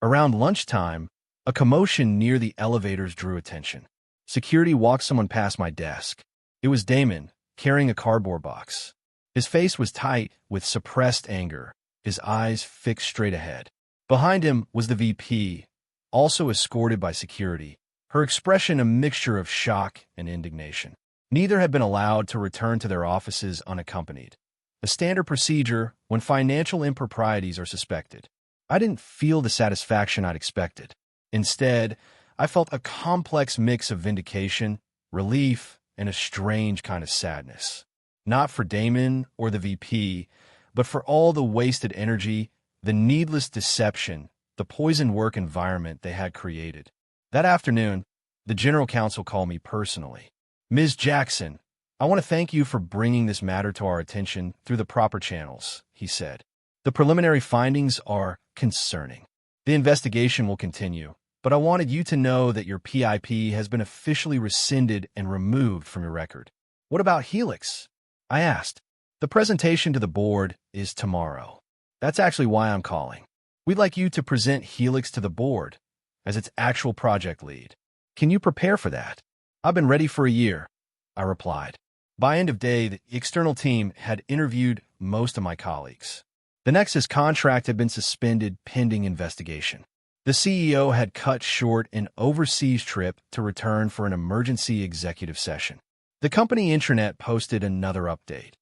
Around lunchtime, a commotion near the elevators drew attention. Security walked someone past my desk. It was Damon, carrying a cardboard box. His face was tight with suppressed anger, his eyes fixed straight ahead. Behind him was the VP, also escorted by security, her expression a mixture of shock and indignation. Neither had been allowed to return to their offices unaccompanied, a standard procedure when financial improprieties are suspected. I didn't feel the satisfaction I'd expected. Instead, I felt a complex mix of vindication, relief, and a strange kind of sadness. Not for Damon or the VP, but for all the wasted energy, the needless deception, the poisoned work environment they had created. That afternoon, the general counsel called me personally. Ms. Jackson, I want to thank you for bringing this matter to our attention through the proper channels, he said. The preliminary findings are concerning. The investigation will continue, but I wanted you to know that your PIP has been officially rescinded and removed from your record. What about Helix? I asked. The presentation to the board is tomorrow. That's actually why I'm calling. We'd like you to present Helix to the board as its actual project lead. Can you prepare for that? I've been ready for a year, I replied. By end of day, the external team had interviewed most of my colleagues. The Nexus contract had been suspended pending investigation. The CEO had cut short an overseas trip to return for an emergency executive session. The company intranet posted another update.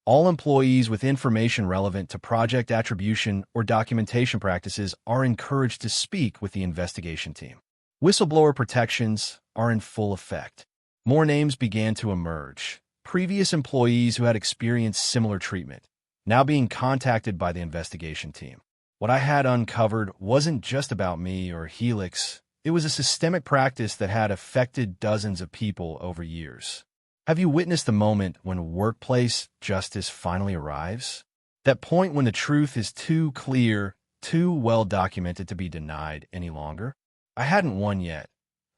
All employees with information relevant to project attribution or documentation practices are encouraged to speak with the investigation team. Whistleblower protections are in full effect. More names began to emerge. Previous employees who had experienced similar treatment, now being contacted by the investigation team. What I had uncovered wasn't just about me or Helix. It was a systemic practice that had affected dozens of people over years. Have you witnessed the moment when workplace justice finally arrives? That point when the truth is too clear, too well documented to be denied any longer? I hadn't won yet.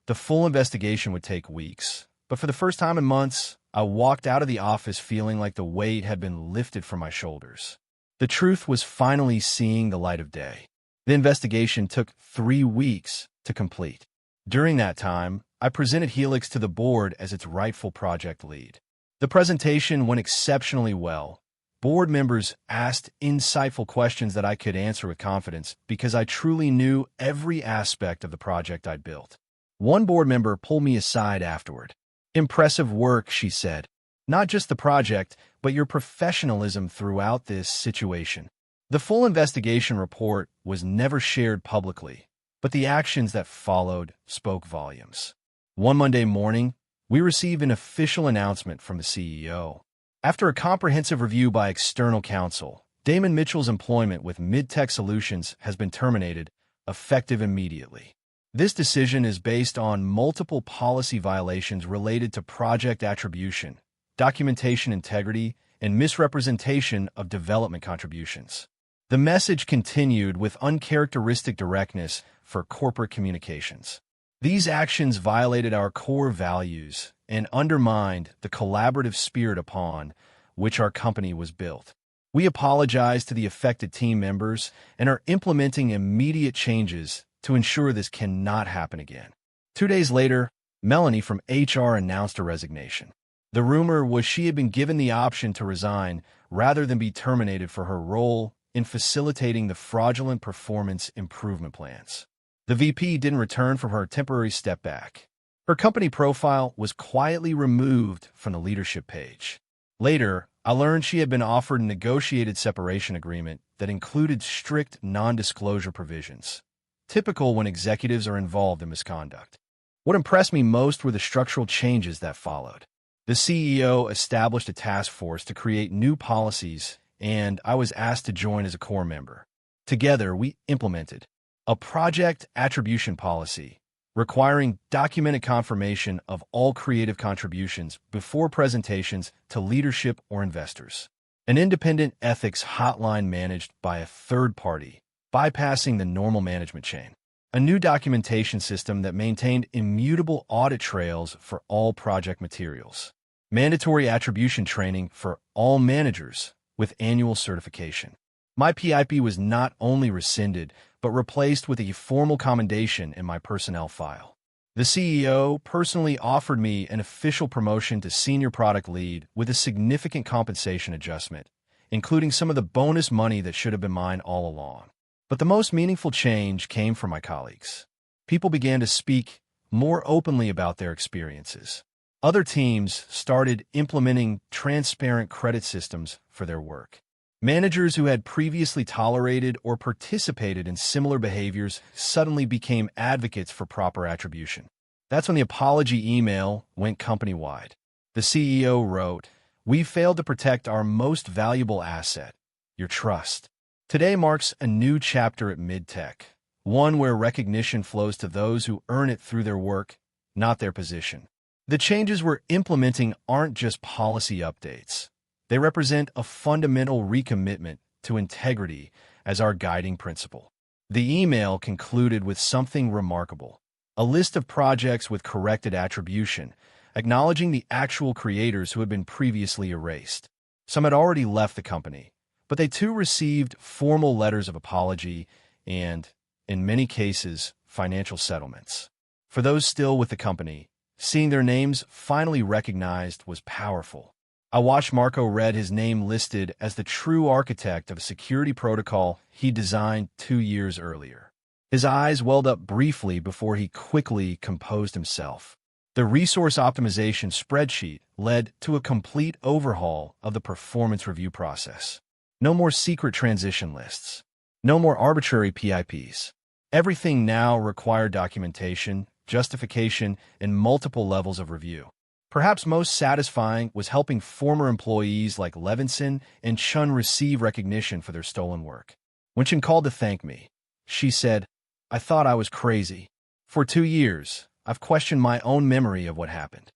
The full investigation would take weeks, but for the first time in months, I walked out of the office feeling like the weight had been lifted from my shoulders. The truth was finally seeing the light of day. The investigation took 3 weeks to complete. During that time, I presented Helix to the board as its rightful project lead. The presentation went exceptionally well. Board members asked insightful questions that I could answer with confidence because I truly knew every aspect of the project I'd built. One board member pulled me aside afterward. Impressive work, she said. Not just the project, but your professionalism throughout this situation. The full investigation report was never shared publicly, but the actions that followed spoke volumes. One Monday morning, we received an official announcement from the CEO. After a comprehensive review by external counsel, Damon Mitchell's employment with Midtech Solutions has been terminated, effective immediately. This decision is based on multiple policy violations related to project attribution, documentation integrity, and misrepresentation of development contributions. The message continued with uncharacteristic directness for corporate communications. These actions violated our core values and undermined the collaborative spirit upon which our company was built. We apologize to the affected team members and are implementing immediate changes to ensure this cannot happen again. 2 days later, Melanie from HR announced her resignation. The rumor was she had been given the option to resign rather than be terminated for her role in facilitating the fraudulent performance improvement plans. The VP didn't return from her temporary step back. Her company profile was quietly removed from the leadership page. Later, I learned she had been offered a negotiated separation agreement that included strict non-disclosure provisions, typical when executives are involved in misconduct. What impressed me most were the structural changes that followed. The CEO established a task force to create new policies, and I was asked to join as a core member. Together, we implemented a project attribution policy requiring documented confirmation of all creative contributions before presentations to leadership or investors, an independent ethics hotline managed by a third party, bypassing the normal management chain, a new documentation system that maintained immutable audit trails for all project materials, mandatory attribution training for all managers with annual certification. My PIP was not only rescinded, but replaced with a formal commendation in my personnel file. The CEO personally offered me an official promotion to senior product lead with a significant compensation adjustment, including some of the bonus money that should have been mine all along. But the most meaningful change came from my colleagues. People began to speak more openly about their experiences. Other teams started implementing transparent credit systems for their work. Managers who had previously tolerated or participated in similar behaviors suddenly became advocates for proper attribution. That's when the apology email went company-wide. The CEO wrote, "We failed to protect our most valuable asset, your trust." Today marks a new chapter at Midtech, one where recognition flows to those who earn it through their work, not their position. The changes we're implementing aren't just policy updates. They represent a fundamental recommitment to integrity as our guiding principle. The email concluded with something remarkable: a list of projects with corrected attribution, acknowledging the actual creators who had been previously erased. Some had already left the company, but they too received formal letters of apology and, in many cases, financial settlements. For those still with the company, seeing their names finally recognized was powerful. I watched Marco read his name listed as the true architect of a security protocol he designed 2 years earlier. His eyes welled up briefly before he quickly composed himself. The resource optimization spreadsheet led to a complete overhaul of the performance review process. No more secret transition lists. No more arbitrary PIPs. Everything now required documentation, justification, and multiple levels of review. Perhaps most satisfying was helping former employees like Levinson and Chun receive recognition for their stolen work. When Chun called to thank me, she said, "I thought I was crazy. For 2 years, I've questioned my own memory of what happened."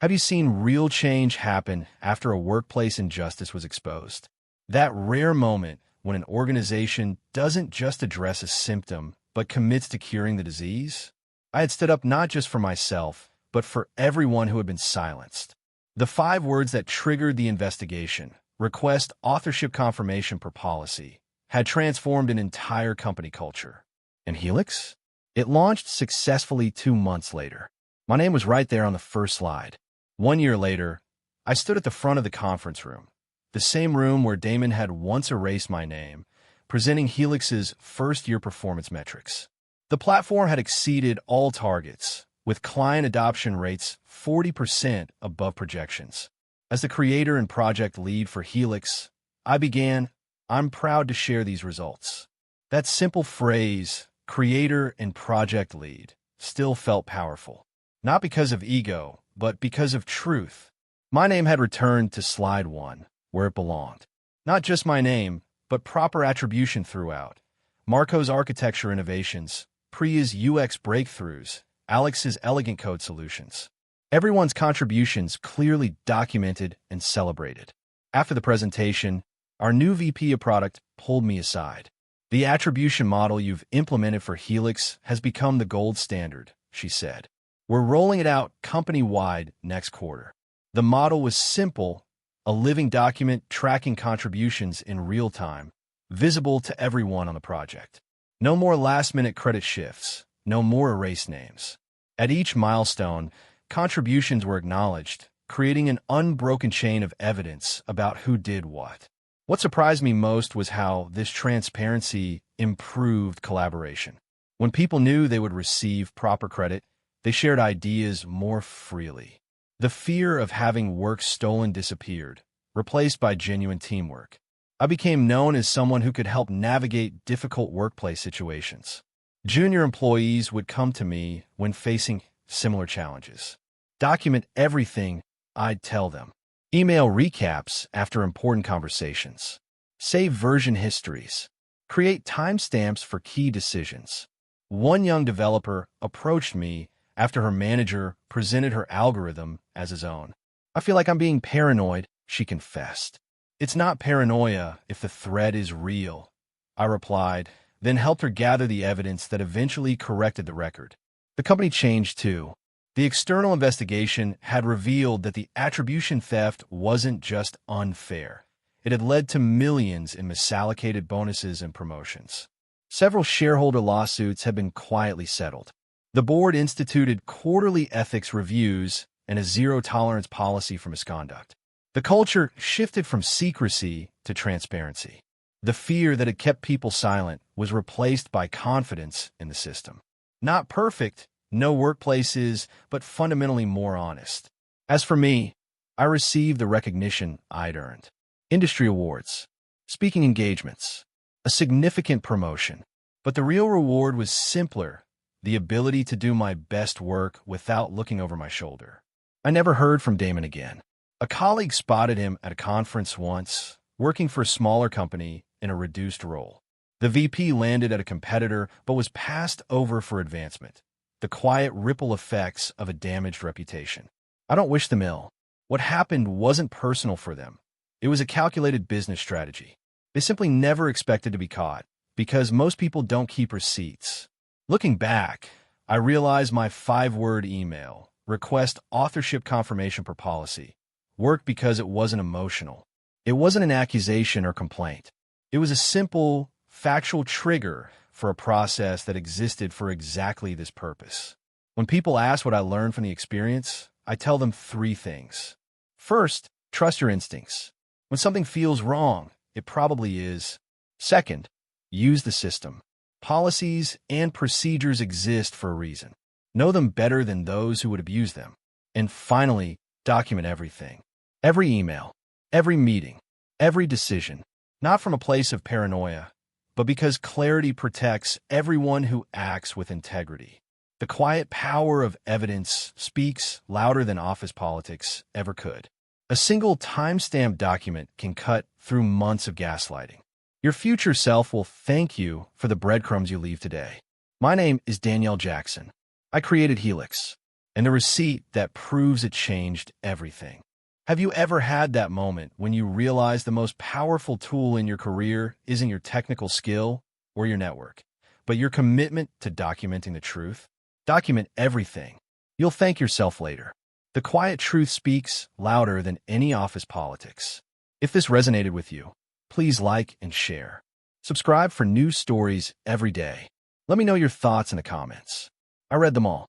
Have you seen real change happen after a workplace injustice was exposed? That rare moment when an organization doesn't just address a symptom, but commits to curing the disease? I had stood up not just for myself, but for everyone who had been silenced. The 5 words that triggered the investigation, request authorship confirmation per policy, had transformed an entire company culture. And Helix? It launched successfully 2 months later. My name was right there on the first slide. 1 year later, I stood at the front of the conference room, the same room where Damon had once erased my name, presenting Helix's first-year performance metrics. The platform had exceeded all targets, with client adoption rates 40% above projections. As the creator and project lead for Helix, I'm proud to share these results. That simple phrase, creator and project lead, still felt powerful. Not because of ego, but because of truth. My name had returned to slide 1, where it belonged. Not just my name, but proper attribution throughout. Marco's architecture innovations, Priya's UX breakthroughs, Alex's elegant code solutions. Everyone's contributions clearly documented and celebrated. After the presentation, our new VP of product pulled me aside. The attribution model you've implemented for Helix has become the gold standard, she said. We're rolling it out company-wide next quarter. The model was simple, a living document tracking contributions in real time, visible to everyone on the project. No more last-minute credit shifts, no more erased names. At each milestone, contributions were acknowledged, creating an unbroken chain of evidence about who did what. What surprised me most was how this transparency improved collaboration. When people knew they would receive proper credit, they shared ideas more freely. The fear of having work stolen disappeared, replaced by genuine teamwork. I became known as someone who could help navigate difficult workplace situations. Junior employees would come to me when facing similar challenges. Document everything, I'd tell them. Email recaps after important conversations. Save version histories. Create timestamps for key decisions. One young developer approached me after her manager presented her algorithm as his own. I feel like I'm being paranoid, she confessed. It's not paranoia if the threat is real, I replied, then helped her gather the evidence that eventually corrected the record. The company changed too. The external investigation had revealed that the attribution theft wasn't just unfair. It had led to millions in misallocated bonuses and promotions. Several shareholder lawsuits had been quietly settled. The board instituted quarterly ethics reviews and a zero-tolerance policy for misconduct. The culture shifted from secrecy to transparency. The fear that had kept people silent was replaced by confidence in the system. Not perfect, no workplaces, but fundamentally more honest. As for me, I received the recognition I'd earned. Industry awards, speaking engagements, a significant promotion. But the real reward was simpler, the ability to do my best work without looking over my shoulder. I never heard from Damon again. A colleague spotted him at a conference once, working for a smaller company in a reduced role. The VP landed at a competitor but was passed over for advancement. The quiet ripple effects of a damaged reputation. I don't wish them ill. What happened wasn't personal for them. It was a calculated business strategy. They simply never expected to be caught, because most people don't keep receipts. Looking back, I realized my 5-word email, request authorship confirmation per policy, worked because it wasn't emotional. It wasn't an accusation or complaint. It was a simple, factual trigger for a process that existed for exactly this purpose. When people ask what I learned from the experience, I tell them 3 things. First, trust your instincts. When something feels wrong, it probably is. Second, use the system. Policies and procedures exist for a reason. Know them better than those who would abuse them. And finally, document everything. Every email, every meeting, every decision. Not from a place of paranoia, but because clarity protects everyone who acts with integrity. The quiet power of evidence speaks louder than office politics ever could. A single timestamp document can cut through months of gaslighting. Your future self will thank you for the breadcrumbs you leave today. My name is Danielle Jackson. I created Helix, and the receipt that proves it changed everything. Have you ever had that moment when you realize the most powerful tool in your career isn't your technical skill or your network, but your commitment to documenting the truth? Document everything. You'll thank yourself later. The quiet truth speaks louder than any office politics. If this resonated with you, please like and share. Subscribe for new stories every day. Let me know your thoughts in the comments. I read them all.